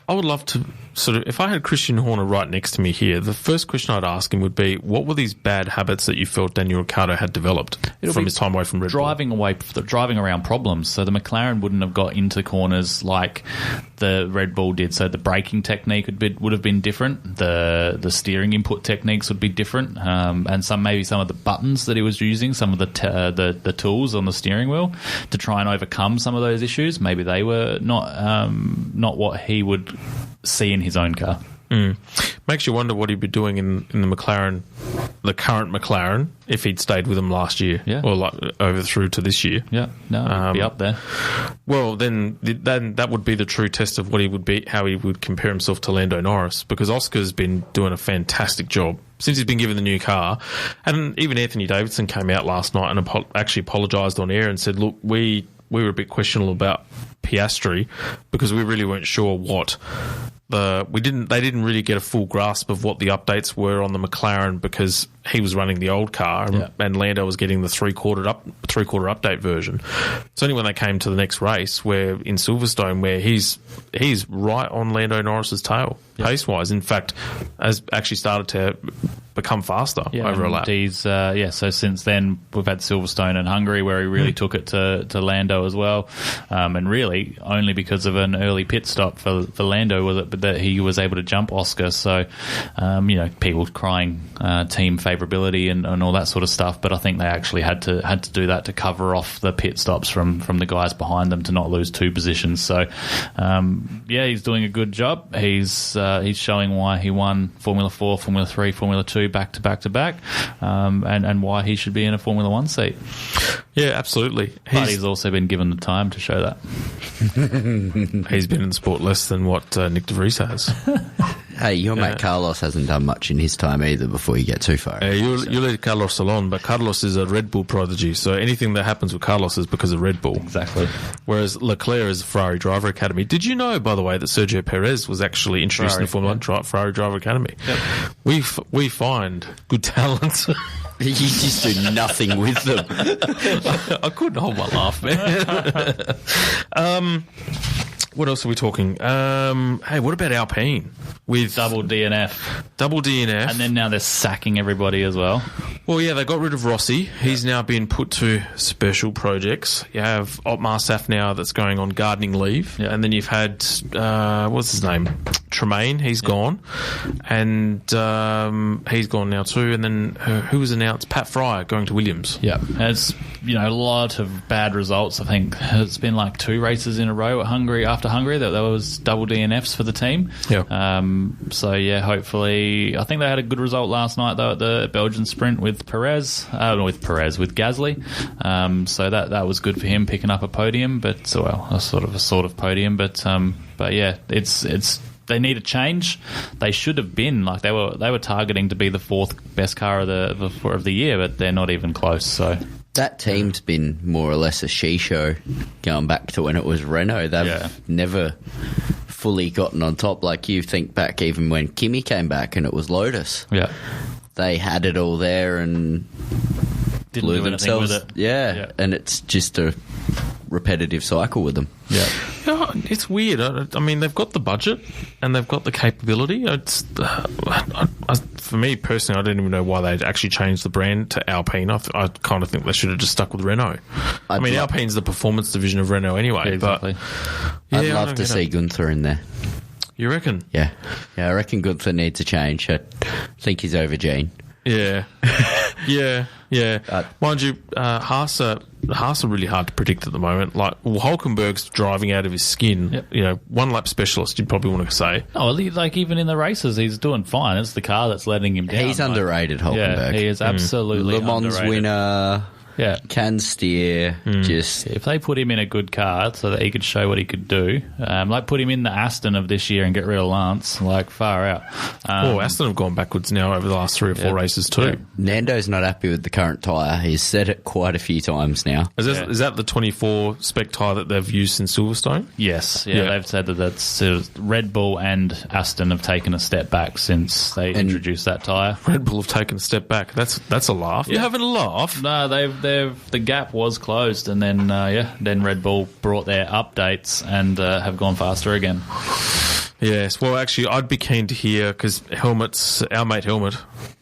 I would love to if I had Christian Horner right next to me here, the first question I'd ask him would be, what were these bad habits that you felt Daniel Ricciardo had developed from his time away from Red Bull? Driving around problems. So the McLaren wouldn't have got into corners like the Red Bull did. So the braking technique would have been different. The steering input techniques would be different, and maybe some of the buttons that he was using, some of the tools on the steering wheel to try and overcome some of those issues. Maybe they were not what he would see in his own car. Makes you wonder what he'd be doing in the McLaren, the current McLaren, if he'd stayed with them last year, or over through to this year. Yeah, no, he'd be up there. Well, then that would be the true test of what he would be, how he would compare himself to Lando Norris, because Oscar's been doing a fantastic job since he's been given the new car. And even Anthony Davidson came out last night and actually apologised on air and said, look, we were a bit questionable about Piastri because we really weren't sure what they didn't really get a full grasp of what the updates were on the McLaren because he was running the old car and Lando was getting the three-quarter update version. It's only when they came to the next race, where in Silverstone, where he's right on Lando Norris's tail pace-wise. In fact, has actually started to become faster over a lap. So since then we've had Silverstone and Hungary where he really took it to Lando as well, and really only because of an early pit stop for Lando was it that he was able to jump Oscar. So people crying team favourability and all that sort of stuff, but I think they actually had to do that to cover off the pit stops from the guys behind them to not lose two positions. So he's doing a good job. He's showing why he won Formula 4, Formula 3, Formula 2 back to back, and why he should be in a Formula 1 seat. Yeah, absolutely. But he's also been given the time to show that. He's been in the sport less than what Nick De Vries has. Hey, your mate Carlos hasn't done much in his time either before you get too far. You let Carlos alone, but Carlos is a Red Bull prodigy, so anything that happens with Carlos is because of Red Bull. Exactly. Whereas Leclerc is a Ferrari Driver Academy. Did you know, by the way, that Sergio Perez was actually introduced in the Formula 1 Ferrari Driver Academy? Yep. We find good talent. You just do nothing with them. I couldn't hold my laugh, man. What else are we talking? Hey, what about Alpine? With double DNF. And then now they're sacking everybody as well. Well, yeah, they got rid of Rossi. He's now been put to special projects. You have Otmar Saf now that's going on gardening leave. Yeah. And then you've had, what's his name? Tremaine, he's gone. And he's gone now too. And then who was announced? Pat Fryer going to Williams. Yeah. And it's, a lot of bad results. I think it's been like 2 races in a row at Hungary after Hungary that there was double DNFs for the team. Yeah. Hopefully, I think they had a good result last night though at the Belgian sprint with Gasly. So that was good for him picking up a podium, but a sort of podium. But yeah, it's they need a change. They should have been they were targeting to be the 4th best car of the year, but they're not even close. So. That team's been more or less a she-show going back to when it was Renault. They've never fully gotten on top. Like you think back even when Kimi came back and it was Lotus. Yeah. They had it all there and didn't blew do themselves. With it. Yeah, and it's just a repetitive cycle with them. Yeah. It's weird. I mean, they've got the budget and they've got the capability. For me personally, I didn't even know why they'd actually changed the brand to Alpine. I kind of think they should have just stuck with Renault. Alpine's the performance division of Renault anyway. Yeah, exactly. But I'd love to see Gunther in there. You reckon? Yeah, I reckon Gunther needs a change. I think he's over Gene. Yeah. Mind you, Haas are really hard to predict at the moment. Like, Hülkenberg's driving out of his skin. Yep. One lap specialist, you'd probably want to say. Oh, like even in the races, he's doing fine. It's the car that's letting him down. He's underrated, Hülkenberg. Yeah, he is absolutely Le Mans winner. Yeah, can steer. Just if they put him in a good car so that he could show what he could do, put him in the Aston of this year and get rid of Lance, far out. Aston have gone backwards now over the last 3 or 4 races too. Yeah. Nando's not happy with the current tyre. He's said it quite a few times now. Is that the 24 spec tyre that they've used in Silverstone? Yes. Yeah, they've said that's Red Bull and Aston have taken a step back since they introduced that tyre. Red Bull have taken a step back. That's a laugh. You're having a laugh? No, the gap was closed, and then Red Bull brought their updates and have gone faster again. Yes, well, actually, I'd be keen to hear, because Helmut's, our mate Helmut,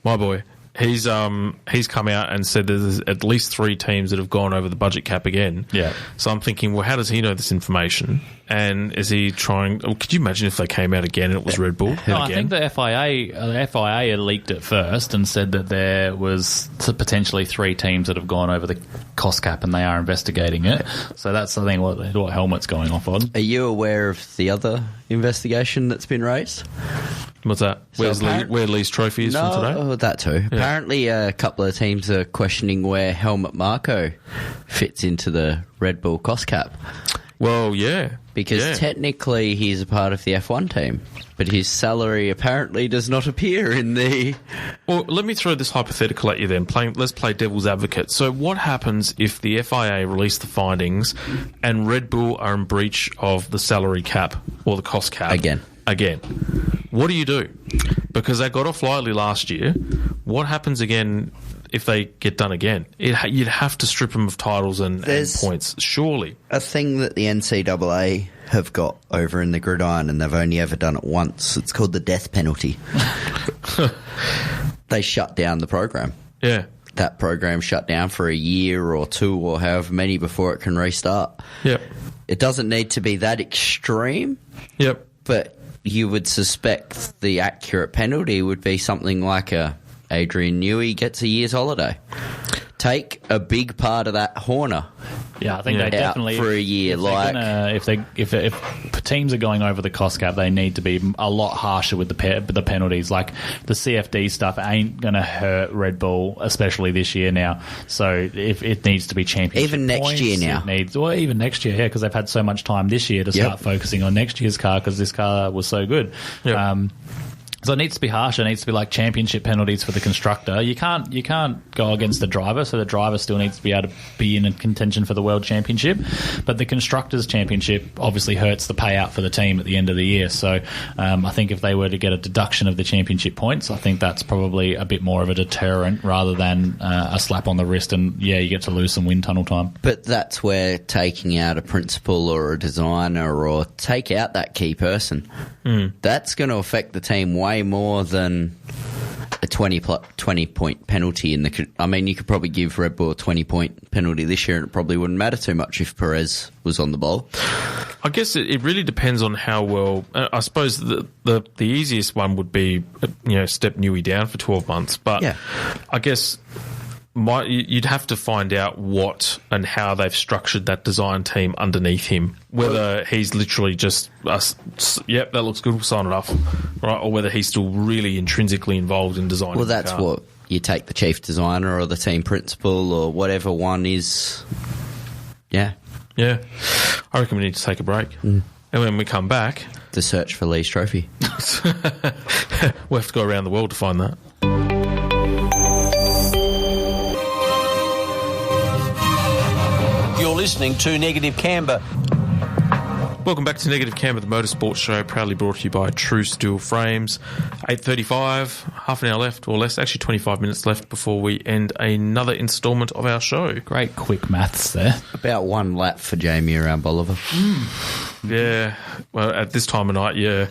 my boy, he's come out and said there's at least 3 teams that have gone over the budget cap again. Yeah. So I'm thinking, well, how does he know this information? And is he trying... Oh, could you imagine if they came out again and it was Red Bull? No, I think the FIA leaked it first and said that there was potentially 3 teams that have gone over the cost cap and they are investigating it. So that's, I think, what Helmut's going off on. Are you aware of the other investigation that's been raised? What's that? So where Lee's trophy is from today? Oh, that too. Yeah. Apparently, a couple of teams are questioning where Helmut Marko fits into the Red Bull cost cap. Well, yeah. Because technically he's a part of the F1 team, but his salary apparently does not appear in the... Well, let me throw this hypothetical at you then. Let's play devil's advocate. So what happens if the FIA release the findings and Red Bull are in breach of the salary cap or the cost cap? Again. What do you do? Because they got off lightly last year. What happens again if they get done again? You'd have to strip them of titles and points, surely. A thing that the NCAA have got over in the gridiron, and they've only ever done it once. It's called the death penalty. They shut down the program. Yeah. That program shut down for a year or 2 or however many before it can restart. Yep. It doesn't need to be that extreme. Yep. But you would suspect the accurate penalty would be something like Adrian Newey gets a year's holiday. Take a big part of that Horner. Yeah, I think they definitely for a year. If teams are going over the cost cap, they need to be a lot harsher with the penalties. Like the CFD stuff ain't going to hurt Red Bull, especially this year now. So if it needs to be championship even next points, year now, even next year, because they've had so much time this year to start focusing on next year's car because this car was so good. Yep. So it needs to be harsher. It needs to be like championship penalties for the constructor. You can't go against the driver, so the driver still needs to be able to be in a contention for the world championship. But the constructors' championship obviously hurts the payout for the team at the end of the year. So I think if they were to get a deduction of the championship points, I think that's probably a bit more of a deterrent rather than a slap on the wrist and, you get to lose some wind tunnel time. But that's where taking out a principal or a designer or take out that key person, that's going to affect the team way more than a 20-point penalty in the... I mean, you could probably give Red Bull a 20-point penalty this year and it probably wouldn't matter too much if Perez was on the ball. I guess it really depends on how well... I suppose the easiest one would be, step Newey down for 12 months. But I guess... you'd have to find out what and how they've structured that design team underneath him. Whether he's literally just, that looks good, we'll sign it off, right? Or whether he's still really intrinsically involved in designing. Well, that's what you take the chief designer or the team principal or whatever one is. Yeah. Yeah. I reckon we need to take a break. And when we come back... The search for Lee's trophy. We'll have to go around the world to find that. You're listening to Negative Camber. Welcome back to Negative Camber, the Motorsports show, proudly brought to you by True Steel Frames. 8:35, half an hour left, or less, actually 25 minutes left before we end another instalment of our show. Great quick maths there. About one lap for Jamie around Bolivar. Yeah, well, at this time of night, yeah.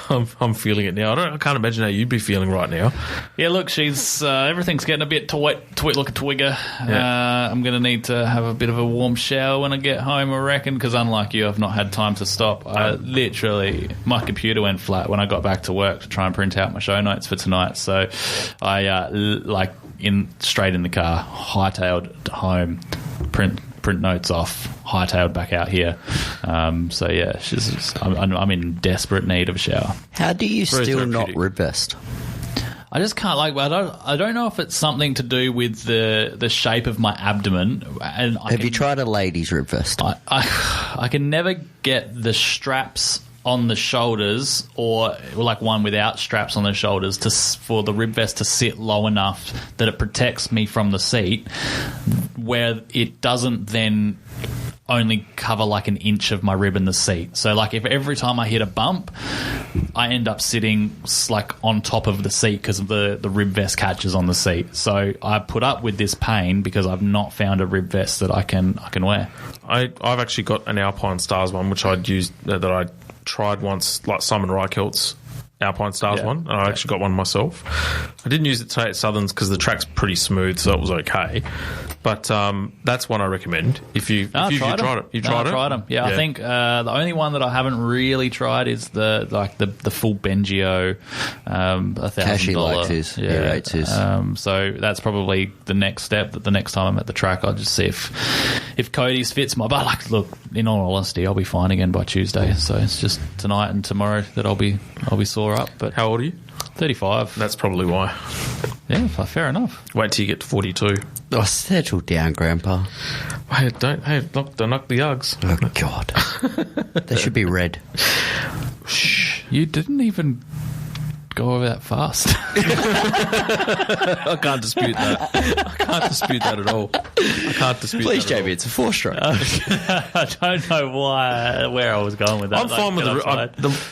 I'm feeling it now. I can't imagine how you'd be feeling right now. Yeah, look, she's everything's getting a bit twigger. Yeah. I'm going to need to have a bit of a warm shower when I get home, I reckon, because unlike you, I've not had time to stop. My computer went flat when I got back to work to try and print out my show notes for tonight. So I straight in the car, hightailed home, print notes off, hightailed back out here. I'm in desperate need of a shower. How do you still not rib vest? I just can't. I don't know if it's something to do with the shape of my abdomen. And have you tried a ladies rib vest? I can never get the straps on the shoulders or like one without straps on the shoulders for the rib vest to sit low enough that it protects me from the seat, where it doesn't then only cover like an inch of my rib in the seat. So like if every time I hit a bump, I end up sitting like on top of the seat because of the rib vest catches on the seat. So I put up with this pain because I've not found a rib vest that I can wear. I've actually got an Alpine Stars one which I'd used that I tried once, like Simon Reichelt's Alpine Stars one, and I actually got one myself. I didn't use it today at Southerns because the track's pretty smooth, so it was okay. But that's one I recommend. If you tried it. You tried it? I tried them. Yeah, I think the only one that I haven't really tried is the full Bengio, $1,000. Cashy likes his. Yeah, rates his. So that's probably the next step. That the next time I'm at the track, I'll just see if Cody's fits my. But look, in all honesty, I'll be fine again by Tuesday. So it's just tonight and tomorrow that I'll be sore up. But how old are you? 35. That's probably why. Yeah, fair enough. Wait till you get to 42. Oh, settle down, Grandpa. Don't knock the Uggs. Oh, God. They should be red. Shh. You didn't even go over that fast. I can't dispute that. I can't dispute that at all. I can't dispute Please, that. Please, JB, it's a 4-stroke. I don't know where I was going with that. I'm fine with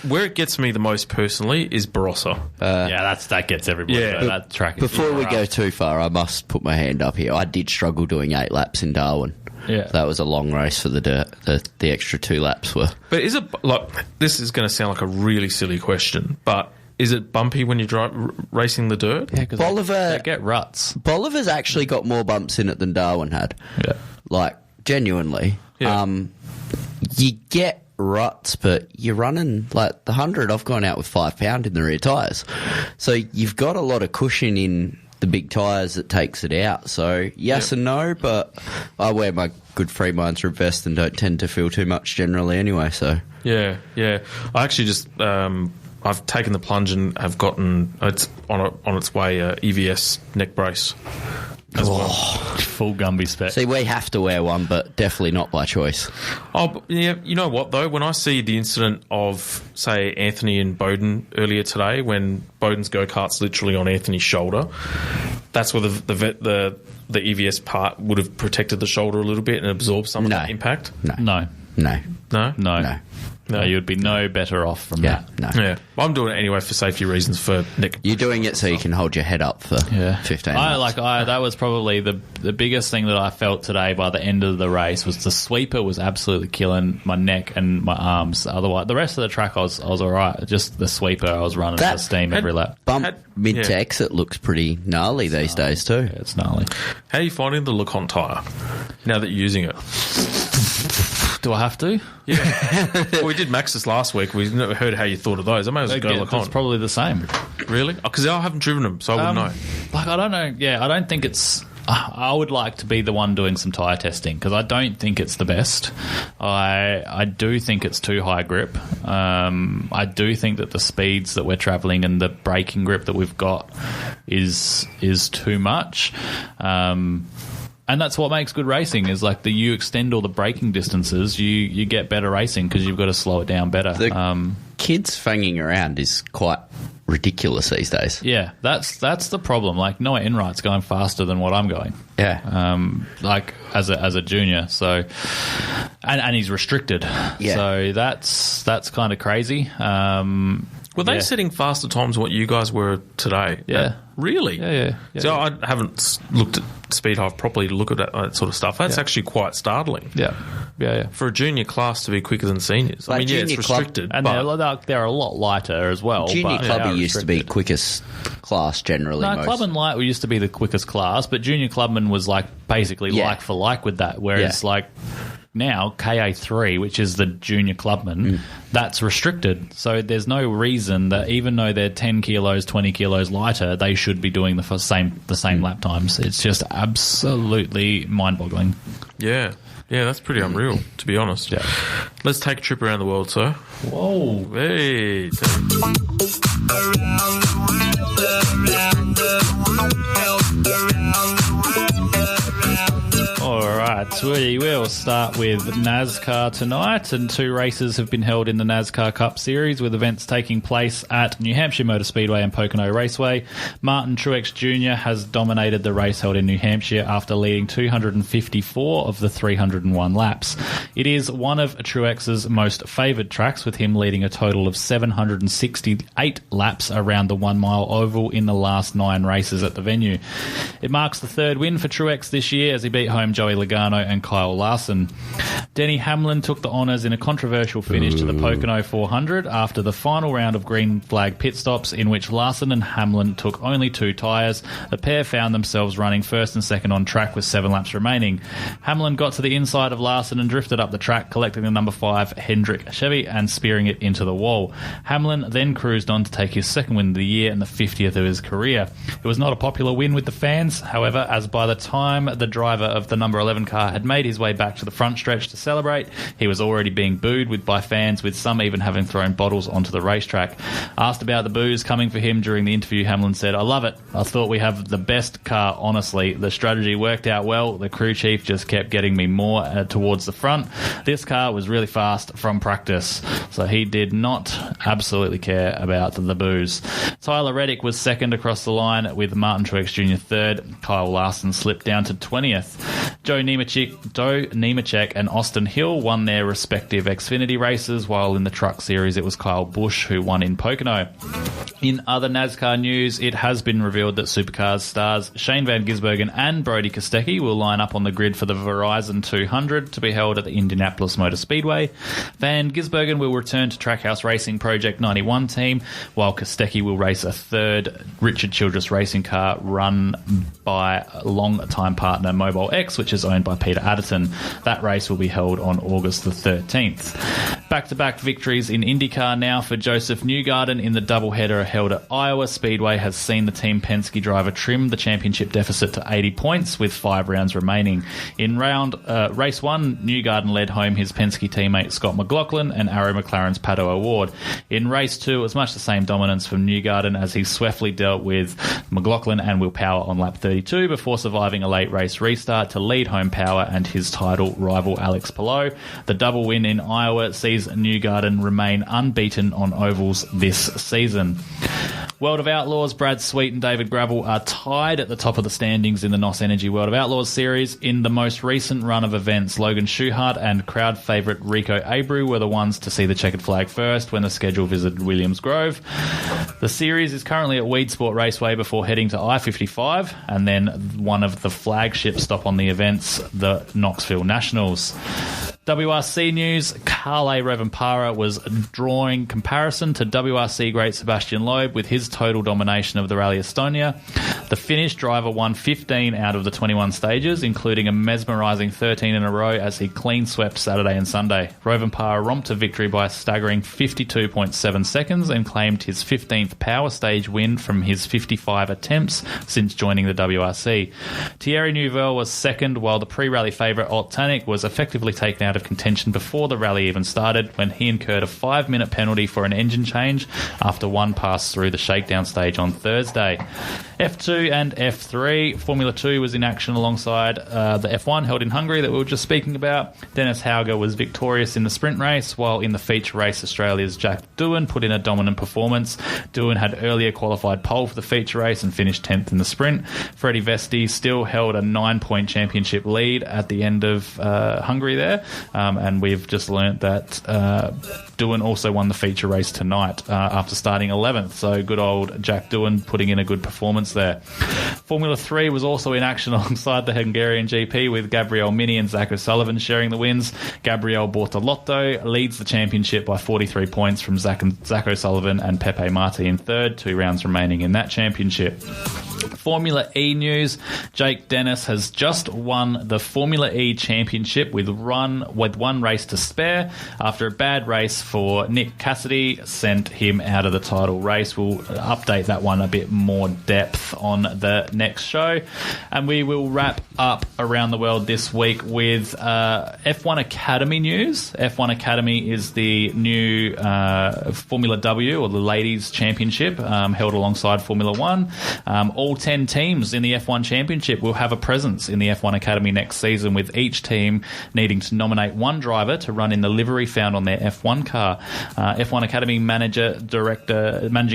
where it gets me the most personally is Barossa. That gets everybody. Yeah. That track. Before we go too far, I must put my hand up here. I did struggle doing 8 laps in Darwin. Yeah, that was a long race for the dirt. The extra 2 laps were. But is it this is going to sound like a really silly question, but is it bumpy when you're racing the dirt? Yeah, because they get ruts. Bolivar's actually got more bumps in it than Darwin had. Yeah, genuinely. Yeah. You get ruts, but you're running the 100. I've gone out with 5 pound in the rear tyres, so you've got a lot of cushion in the big tyres that takes it out. So yes and no, but I wear my good free minds rib vest and don't tend to feel too much generally anyway. So yeah. I actually just. I've taken the plunge and have gotten it's on its way EVS neck brace as well. Full Gumby spec. See, we have to wear one, but definitely not by choice. Oh, yeah. You know what though? When I see the incident of, say, Anthony and Bowden earlier today, when Bowden's go-kart's literally on Anthony's shoulder, that's where the EVS part would have protected the shoulder a little bit and absorbed some of that impact. No. No, you'd be no better off from that. No. Yeah, I'm doing it anyway for safety reasons. For Nick, you're doing it so you can hold your head up for 15 minutes. That was probably the biggest thing that I felt today by the end of the race was the sweeper was absolutely killing my neck and my arms. Otherwise, the rest of the track I was all right. Just the sweeper, I was running for steam every lap. Bump mid to exit looks pretty gnarly these days too. Yeah, it's gnarly. How are you finding the LeConte tyre now that you're using it? Do I have to? Yeah. Well, we did Max's last week. We never heard how you thought of those. I may as well go LeConte. It's probably the same. Really? Because I haven't driven them, so I wouldn't know. I don't know. Yeah, I don't think it's... I would like to be the one doing some tyre testing because I don't think it's the best. I do think it's too high grip. I do think that the speeds that we're travelling and the braking grip that we've got is too much. And that's what makes good racing is you extend all the braking distances, you get better racing because you've got to slow it down better. The kids fanging around is quite ridiculous these days. Yeah, that's the problem. Noah Enright's going faster than what I'm going. Yeah. As a junior, so and he's restricted. Yeah. So that's kind of crazy. Were they setting faster times than what you guys were today? Yeah. Really? Yeah. So I haven't looked at Speed Hive properly to look at that sort of stuff. That's actually quite startling. Yeah. For a junior class to be quicker than seniors. I mean, it's restricted. And they're a lot lighter as well. Junior clubby used to be quickest class generally. No, Club and Light used to be the quickest class, but Junior Clubman was basically like for like with that, whereas now KA3, which is the junior clubman, that's restricted. So there's no reason that even though they're 10 kilos, 20 kilos lighter, they should be doing the same lap times. It's just absolutely mind-boggling. Yeah, that's pretty unreal, to be honest. Yeah. Let's take a trip around the world, sir. Whoa. Hey. All right, we will start with NASCAR tonight, and 2 races have been held in the NASCAR Cup Series, with events taking place at New Hampshire Motor Speedway and Pocono Raceway. Martin Truex Jr. has dominated the race held in New Hampshire after leading 254 of the 301 laps. It is one of Truex's most favoured tracks, with him leading a total of 768 laps around the 1 mile oval in the last 9 races at the venue. It marks the 3rd win for Truex this year as he beat home Joey Logano Logano and Kyle Larson. Denny Hamlin took the honours in a controversial finish to the Pocono 400 after the final round of green flag pit stops, in which Larson and Hamlin took only 2 tyres. The pair found themselves running first and second on track with 7 laps remaining. Hamlin got to the inside of Larson and drifted up the track, collecting the number 5 Hendrick Chevy and spearing it into the wall. Hamlin then cruised on to take his second win of the year and the 50th of his career. It was not a popular win with the fans, however, as by the time the driver of the number 11 car had made his way back to the front stretch to celebrate, he was already being booed by fans, with some even having thrown bottles onto the racetrack. Asked about the boos coming for him during the interview, Hamlin said, "I love it. I thought we have the best car, honestly. The strategy worked out well. The crew chief just kept getting me more towards the front. This car was really fast from practice." So he did not absolutely care about the boos. Tyler Reddick was second across the line, with Martin Truex Jr. third. Kyle Larson slipped down to 20th. Joe Nemechek and Austin Hill won their respective Xfinity races, while in the truck series it was Kyle Busch who won in Pocono. In other NASCAR news, it has been revealed that Supercars stars Shane Van Gisbergen and Brody Kostecki will line up on the grid for the Verizon 200 to be held at the Indianapolis Motor Speedway. Van Gisbergen will return to Trackhouse Racing Project 91 team, while Kostecki will race a third Richard Childress racing car run by long-time partner Mobile X, which is owned by Peter Adderton. That race will be held on August the 13th. Back-to-back victories in IndyCar now for Joseph Newgarden in the doubleheader held at Iowa Speedway has seen the Team Penske driver trim the championship deficit to 80 points with 5 rounds remaining. In race 1, Newgarden led home his Penske teammate Scott McLaughlin and Arrow McLaren's Pato O'Ward. In race 2, it was much the same dominance from Newgarden as he swiftly dealt with McLaughlin and Will Power on lap 32 before surviving a late race restart to lead home Power and his title rival Alex Palou. The double win in Iowa sees Newgarden remain unbeaten on ovals this season. World of Outlaws, Brad Sweet and David Gravel are tied at the top of the standings in the NOS Energy World of Outlaws series. In the most recent run of events, Logan Schuchart and crowd favourite Rico Abreu were the ones to see the checkered flag first when the schedule visited Williams Grove. The series is currently at Weed Sport Raceway before heading to I-55 and then one of the flagship stop on the events, the Knoxville Nationals. WRC news, Carl A. Rovanpera was drawing comparison to WRC great Sebastian Loeb with his total domination of the Rally Estonia. The Finnish driver won 15 out of the 21 stages, including a mesmerising 13 in a row as he clean swept Saturday and Sunday. Rovanpera romped to victory by a staggering 52.7 seconds and claimed his 15th power stage win from his 55 attempts since joining the WRC. Thierry Neuville was second, while the pre-rally favourite Ott Tänak was effectively taken out of contention before the rally even started when he incurred a 5-minute penalty for an engine change after one pass through the shakedown stage on Thursday. F2 and F3, Formula 2 was in action alongside the F1 held in Hungary that we were just speaking about. Dennis Hauger was victorious in the sprint race, while in the feature race Australia's Jack Doohan put in a dominant performance. Doohan had earlier qualified pole for the feature race and finished 10th in the sprint. Freddie Vesti still held a 9-point championship lead at the end of Hungary there. And we've just learnt that Doohan also won the feature race tonight after starting 11th. So good old Jack Doohan putting in a good performance there. Formula 3 was also in action alongside the Hungarian GP with Gabriel Mini and Zach O'Sullivan sharing the wins. Gabriel Bortolotto leads the championship by 43 points from Zach O'Sullivan and Pepe Marti in third, 2 rounds remaining in that championship. Formula E news, Jake Dennis has just won the Formula E championship with one race to spare after a bad race for Nick Cassidy sent him out of the title race. We'll update that one a bit more depth on the next show, and we will wrap up around the world this week with F1 Academy news. F1 Academy is the new Formula W, or the Ladies Championship, held alongside Formula 1. All 10 teams in the F1 Championship will have a presence in the F1 Academy next season, with each team needing to nominate one driver to run in the livery found on their F1 car. F1 Academy Managing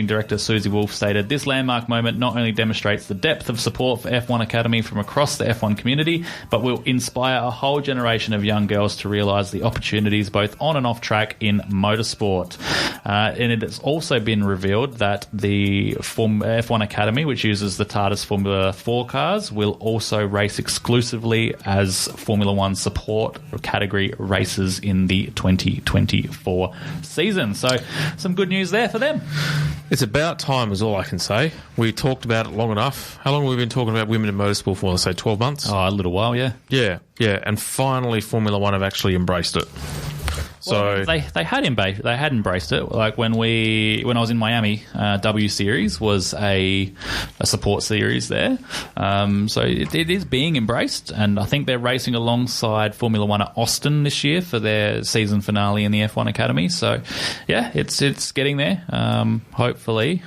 Director Susie Wolf stated, "This landmark moment not only demonstrates the depth of support for F1 Academy from across the F1 community, but will inspire a whole generation of young girls to realise the opportunities both on and off track in motorsport." And it has also been revealed that the F1 Academy, which uses the Tardis Formula 4 cars, will also race exclusively as Formula 1 support category races in the 2024 season. So some good news there for them. It's about time is all I can say. We talked about it long enough. How long have we been talking about women in motorsport for? Let's say 12 months? Oh, a little while, yeah. Yeah. And finally Formula 1 have actually embraced it. So they had embraced it. Like when I was in Miami, W Series was a support series there. So it is being embraced, and I think they're racing alongside Formula 1 at Austin this year for their season finale in the F1 Academy. So yeah, it's getting there. Hopefully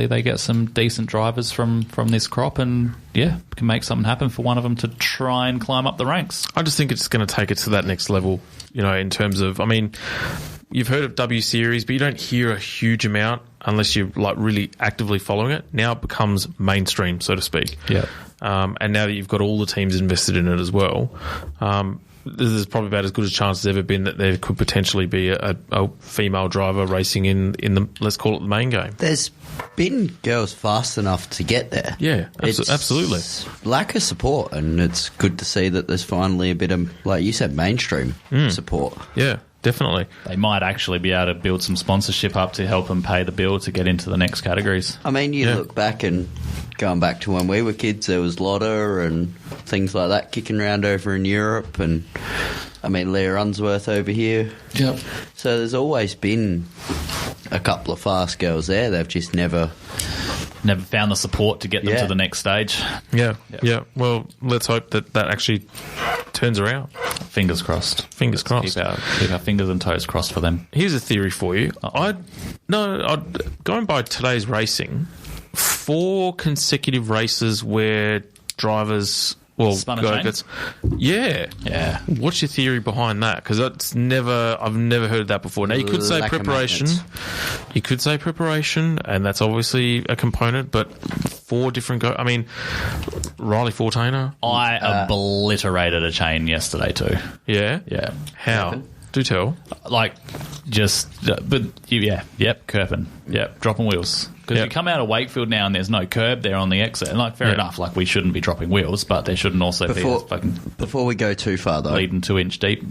they get some decent drivers from this crop, and yeah, can make something happen for one of them to try and climb up the ranks. I just think it's going to take it to that next level, in terms of, you've heard of W Series, but you don't hear a huge amount unless you're like really actively following it. Now it becomes mainstream, so to speak. Yeah. And now that you've got all the teams invested in it as well, this is probably about as good a chance as ever been that there could potentially be a female driver racing in the, let's call it the main game. There's been girls fast enough to get there. Yeah, absolutely. Lack of support, and it's good to see that there's finally a bit of, like you said, mainstream support. Yeah, definitely. They might actually be able to build some sponsorship up to help them pay the bill to get into the next categories. You look back, and going back to when we were kids, there was Lotta and things like that kicking around over in Europe, and Leah Unsworth over here. Yep. So there's always been a couple of fast girls there. They've just never found the support to get them to the next stage. Yeah. Well, let's hope that actually turns around. Fingers crossed. Fingers crossed. Keep our fingers and toes crossed for them. Here's a theory for you. Going by today's racing, 4 consecutive races where drivers spun a chain? Yeah. What's your theory behind that? Because I've never heard that before. Now you could say preparation. You could say preparation, and that's obviously a component. But 4 different Riley Fortainer. I obliterated a chain yesterday too. Yeah. How? Kirpin. Do tell. Kirpin. Yep, dropping wheels. Because you come out of Wakefield now and there's no curb there on the exit. And fair enough, we shouldn't be dropping wheels, but there shouldn't also be a fucking... Before we go too far, though... Leading 2-inch deep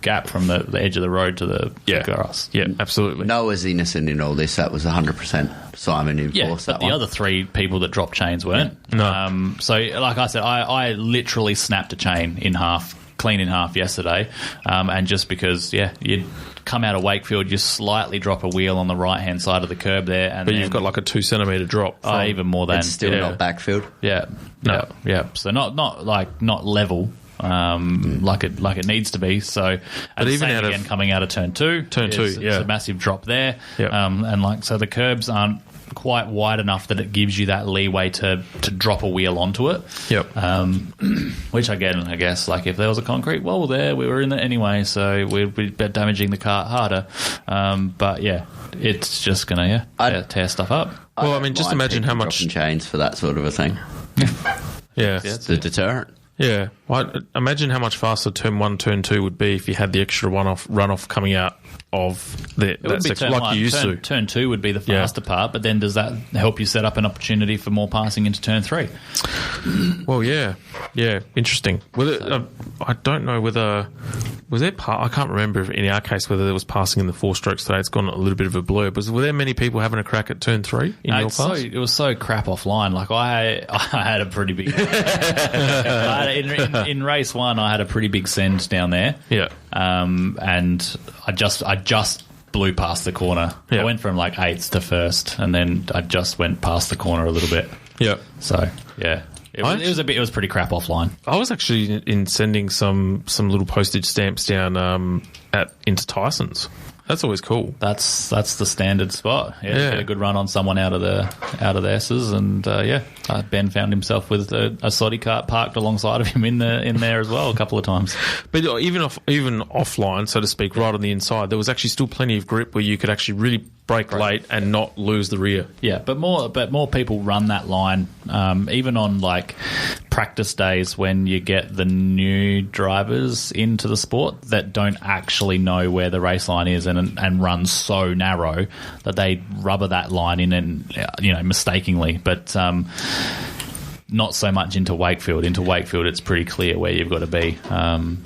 gap from the edge of the road to the grass. Yeah, absolutely. Noah's innocent in all this. That was 100% Simon who forced that but the other 3 people that dropped chains weren't. No. So, like I said, I literally snapped a chain in half, clean in half yesterday, and just because you'd come out of Wakefield, you slightly drop a wheel on the right hand side of the curb there, and you've got like a 2 centimetre drop. Even more than it's still not backfield. So not level. Like it needs to be. So, and even again coming out of turn 2, it's a massive drop there. So the curbs aren't quite wide enough that it gives you that leeway to drop a wheel onto it. Which again, I guess, if there was a concrete wall there, we were in it anyway, so we'd be damaging the car harder. But yeah, it's just gonna tear stuff up. Well, just imagine how much chains for that sort of a thing. It's a deterrent. Yeah, well, imagine how much faster turn 1, turn 2 would be if you had the extra runoff coming out of that section like you used to. Turn 2 would be the faster part, but then does that help you set up an opportunity for more passing into turn 3? Well, yeah, interesting. I don't know whether was there. I can't remember in our case whether there was passing in the 4 strokes today. It's gone a little bit of a blur. But were there many people having a crack at turn 3 in your class? It was so crap offline. I had a pretty big. In race 1, I had a pretty big send down there. Yeah. And I just blew past the corner. I went from 8th to 1st, and then I just went past the corner a little bit. Yeah. So yeah. It was pretty crap offline. I was actually in sending some little postage stamps down into Tyson's. That's always cool. That's the standard spot. Get a good run on someone out of the S's, and Ben found himself with a soddy cart parked alongside of him in there as well a couple of times. But even offline, so to speak, right on the inside, there was actually still plenty of grip where you could actually really brake late and not lose the rear. Yeah, but more people run that line even on like practice days when you get the new drivers into the sport that don't actually know where the race line is and run so narrow that they rubber that line in and, mistakenly. But not so much into Wakefield. Into Wakefield, it's pretty clear where you've got to be. And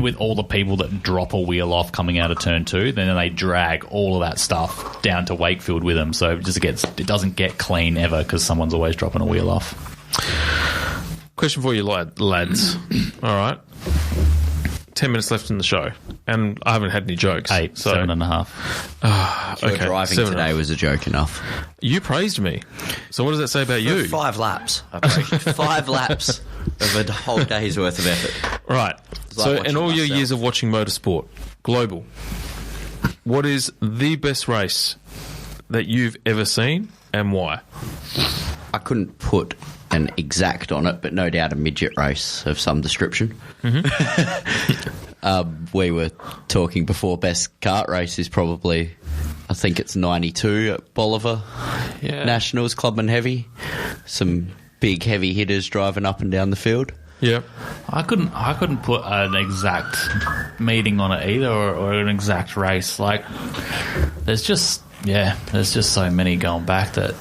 with all the people that drop a wheel off coming out of turn 2, then they drag all of that stuff down to Wakefield with them. So it doesn't get clean ever because someone's always dropping a wheel off. Question for you, lads. All right. 10 minutes left in the show, and I haven't had any jokes. 7.5. Your driving today was a joke enough. You praised me. So what does that say about you? 5 laps. I praised you. 5 laps of a whole day's worth of effort. Right. So in all your years of watching motorsport, global, what is the best race that you've ever seen and why? I couldn't put an exact on it, but no doubt a midget race of some description. Mm-hmm. We were talking before, best kart race is probably, I think it's 92 at Bolivar Nationals, Clubman Heavy. Some big heavy hitters driving up and down the field. Yeah, I couldn't put an exact meeting on it either, or an exact race. Like, there's just so many going back that.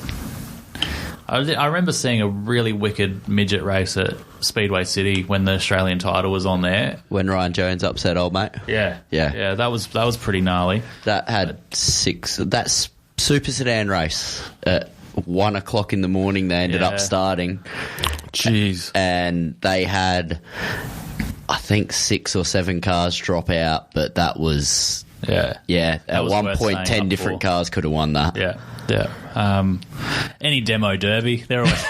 I remember seeing a really wicked midget race at Speedway City when the Australian title was on there. When Ryan Jones upset old mate. Yeah, that was pretty gnarly. That had 6. That's super sedan race at 1 o'clock in the morning. They ended up starting. Jeez, and they had, I think, 6 or 7 cars drop out, but that was at one point 10 different cars could have won that. Yeah. Any demo derby, they're always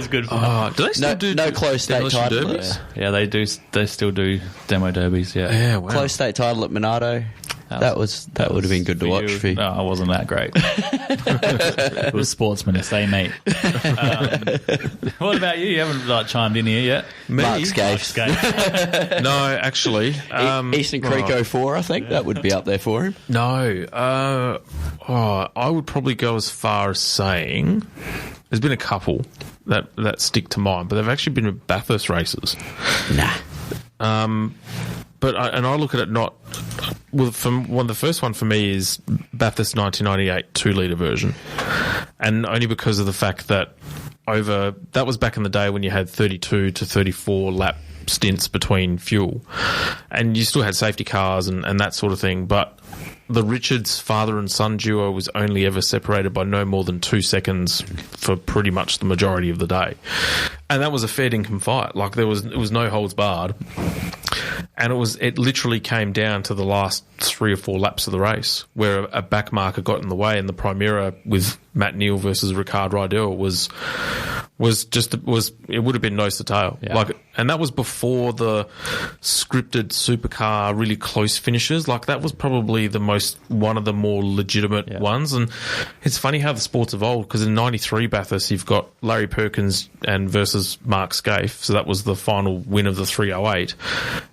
good fun. Do they still do no close state title derbies? Yeah, they do. They still do demo derbies. Yeah, wow. Close state title at Monado. That would have been good to watch for you. No, I wasn't that great. It was sportsmen if they meet. What about you? You haven't chimed in here yet. Me? Mark Scaife. No, actually. Eastern Creek 04, I think. That would be up there for him. No. I would probably go as far as saying there's been a couple that stick to mind, but they've actually been Bathurst races. Nah. But I look at it not. Well, the first one for me is Bathurst 1998 2-litre version, and only because of the fact that that was back in the day when you had 32 to 34 lap stints between fuel, and you still had safety cars and that sort of thing, but the Richards father and son duo was only ever separated by no more than 2 seconds for pretty much the majority of the day, and that was a fair dinkum fight. Like it was no holds barred, and it literally came down to the last 3 or 4 laps of the race where a back marker got in the way, and the Primera with Matt Neal versus Ricard Rydell it would have been nose to tail. Yeah. And that was before the scripted supercar really close finishes. Like that was probably one of the more legitimate ones. And it's funny how the sport's evolved, because in 93 Bathurst you've got Larry Perkins versus Mark Scaife, so that was the final win of the 308,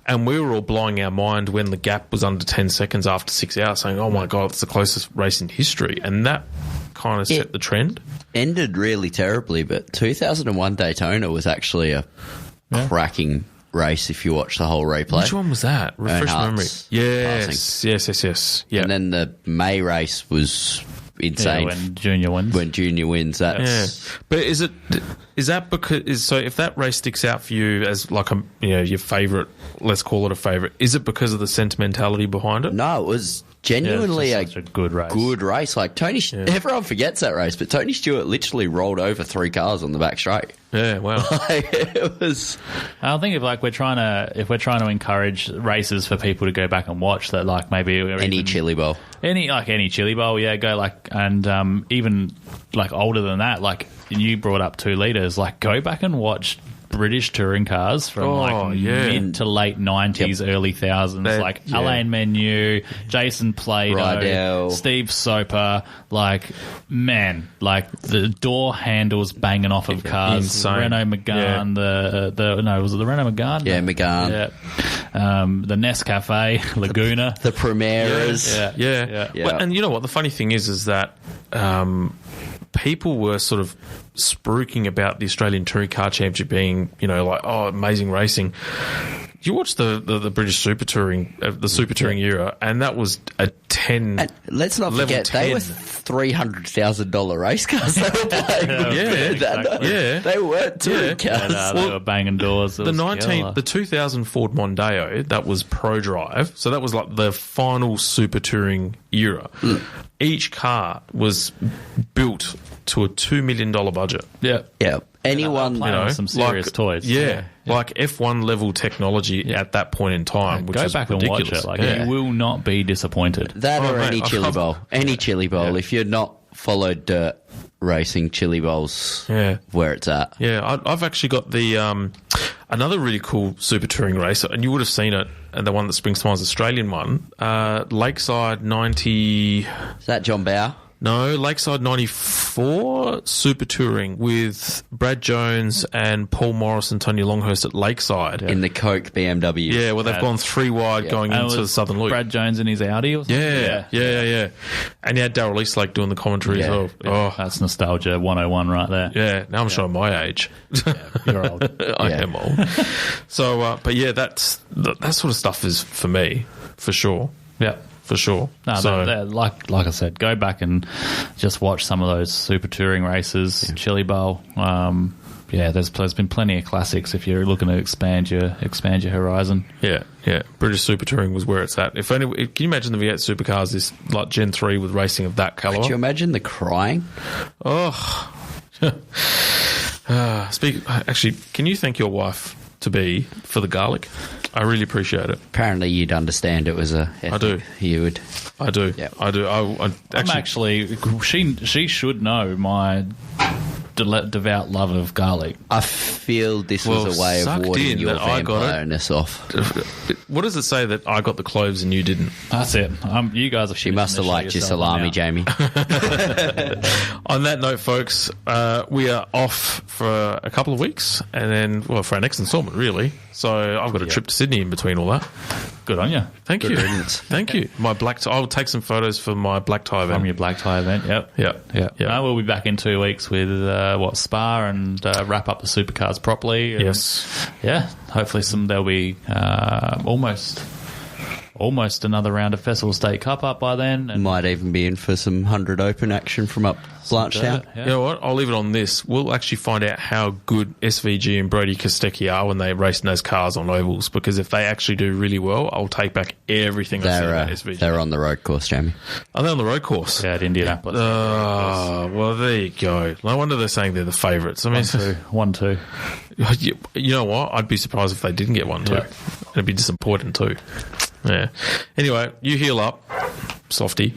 and we were all blowing our mind when the gap was under 10 seconds after 6 hours, saying, oh my god, it's the closest race in history. And that kind of set the trend. Ended really terribly, but 2001 Daytona was actually a cracking race if you watch the whole replay. Which one was that? Refresh my memory. Yes. Yeah. And then the May race was insane. When Junior wins. But is that because if that race sticks out for you as like your favourite, let's call it a favourite, is it because of the sentimentality behind it? No, it was genuinely a good race. Like Tony, everyone forgets that race, but Tony Stewart literally rolled over 3 cars on the back straight. Yeah, wow. It was. I think if we're trying to encourage races for people to go back and watch, that like maybe any Chili Bowl, any Chili Bowl, go and even like older than that, like you brought up 2 litres, like go back and watch British touring cars from mid to late 90s, early 1000s, like Alain Menu, Jason Plato, Rydell, Steve Soper, like the door handles banging off of cars. Insane. Renault Megane, was it the Renault Megane? Yeah, Megane. Yeah. The Nescafe, Laguna. The Primeras. Yeah. Well, and you know what? The funny thing is that people were sort of spruiking about the Australian Touring Car Championship being, amazing racing. You watch the British Super Touring, the Super Touring era, and that was a 10. And let's not forget, they were $300,000 race cars they were playing. They weren't touring cars. They were banging doors. The 2000 Ford Mondeo, that was Pro Drive, so that was like the final Super Touring era. Each car was built to a $2 million budget. Yeah. Anyone, some serious toys. Like F1 level technology at that point in time, which go is back ridiculous. and watch it. You will not be disappointed. That or any chili bowl. Any chili bowl. If you're not followed dirt racing, chili bowls, where it's at. Yeah, I've actually got the another really cool Super Touring race, and you would have seen it, and the one that springs to mind is the Australian one, Lakeside 90... Is that John Bauer? No, Lakeside 94 Super Touring with Brad Jones and Paul Morris and Tony Longhurst at Lakeside. In the Coke BMW. Yeah, well, they've gone 3 wide going into the Southern Loop. Brad Jones in his Audi or something? Yeah. And you had Darryl Eastlake doing the commentary as well. Oh, that's nostalgia 101 right there. Yeah, now I'm showing my age. You're old. I am old. So, but yeah, that sort of stuff is for me, for sure. Yeah. For sure. No, so, like I said, go back and just watch some of those Super Touring races, Chili Bowl. There's been plenty of classics if you're looking to expand your horizon. Yeah. British Super Touring was where it's at. Can you imagine the V8 Supercars is like Gen 3 with racing of that caliber? Could you imagine the crying? Oh. Actually, can you thank your wife to be for the garlic? I really appreciate it. Apparently you'd understand it was a I do. You would. I do. Yep. I do. I'm actually she should know my devout love of garlic. I feel this was a way of warding your vampire-ness off. What does it say that I got the cloves and you didn't? That's it. You guys are. She must have liked your salami, Jamie. On that note, folks, we are off for a couple of weeks, and then for our next instalment, really. So I've got a trip to Sydney in between all that. Good on you. Thank you. Thank you. My black tie. I'll take some photos for my black tie event. From your black tie event, yep. We'll be back in 2 weeks with Spa and wrap up the Supercars properly. And, yes. Yeah. Hopefully there'll be almost another round of Festival State Cup up by then. And might even be in for some 100 Open action from up Blanchetown. You know what? I'll leave it on this. We'll actually find out how good SVG and Brody Kostecki are when they race in those cars on ovals, because if they actually do really well, I'll take back everything I said about SVG. They're on the road course, Jamie. Are they on the road course? Yeah, at Indianapolis. Well, there you go. No wonder they're saying they're the favourites. I mean, 1-2. You know what? I'd be surprised if they didn't get 1-2. Yeah. It'd be disappointing too. Yeah. Anyway, you heal up, softy.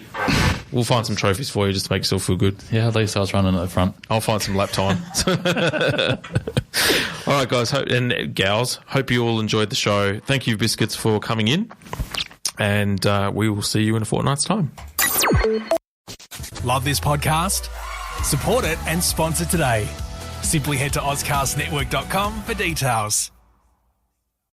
We'll find some trophies for you just to make yourself feel good. Yeah, at least I was running at the front. I'll find some lap time. All right, guys and gals, hope you all enjoyed the show. Thank you, Biscuits, for coming in. And we will see you in a fortnight's time. Love this podcast? Support it and sponsor today. Simply head to AuscastNetwork.com for details.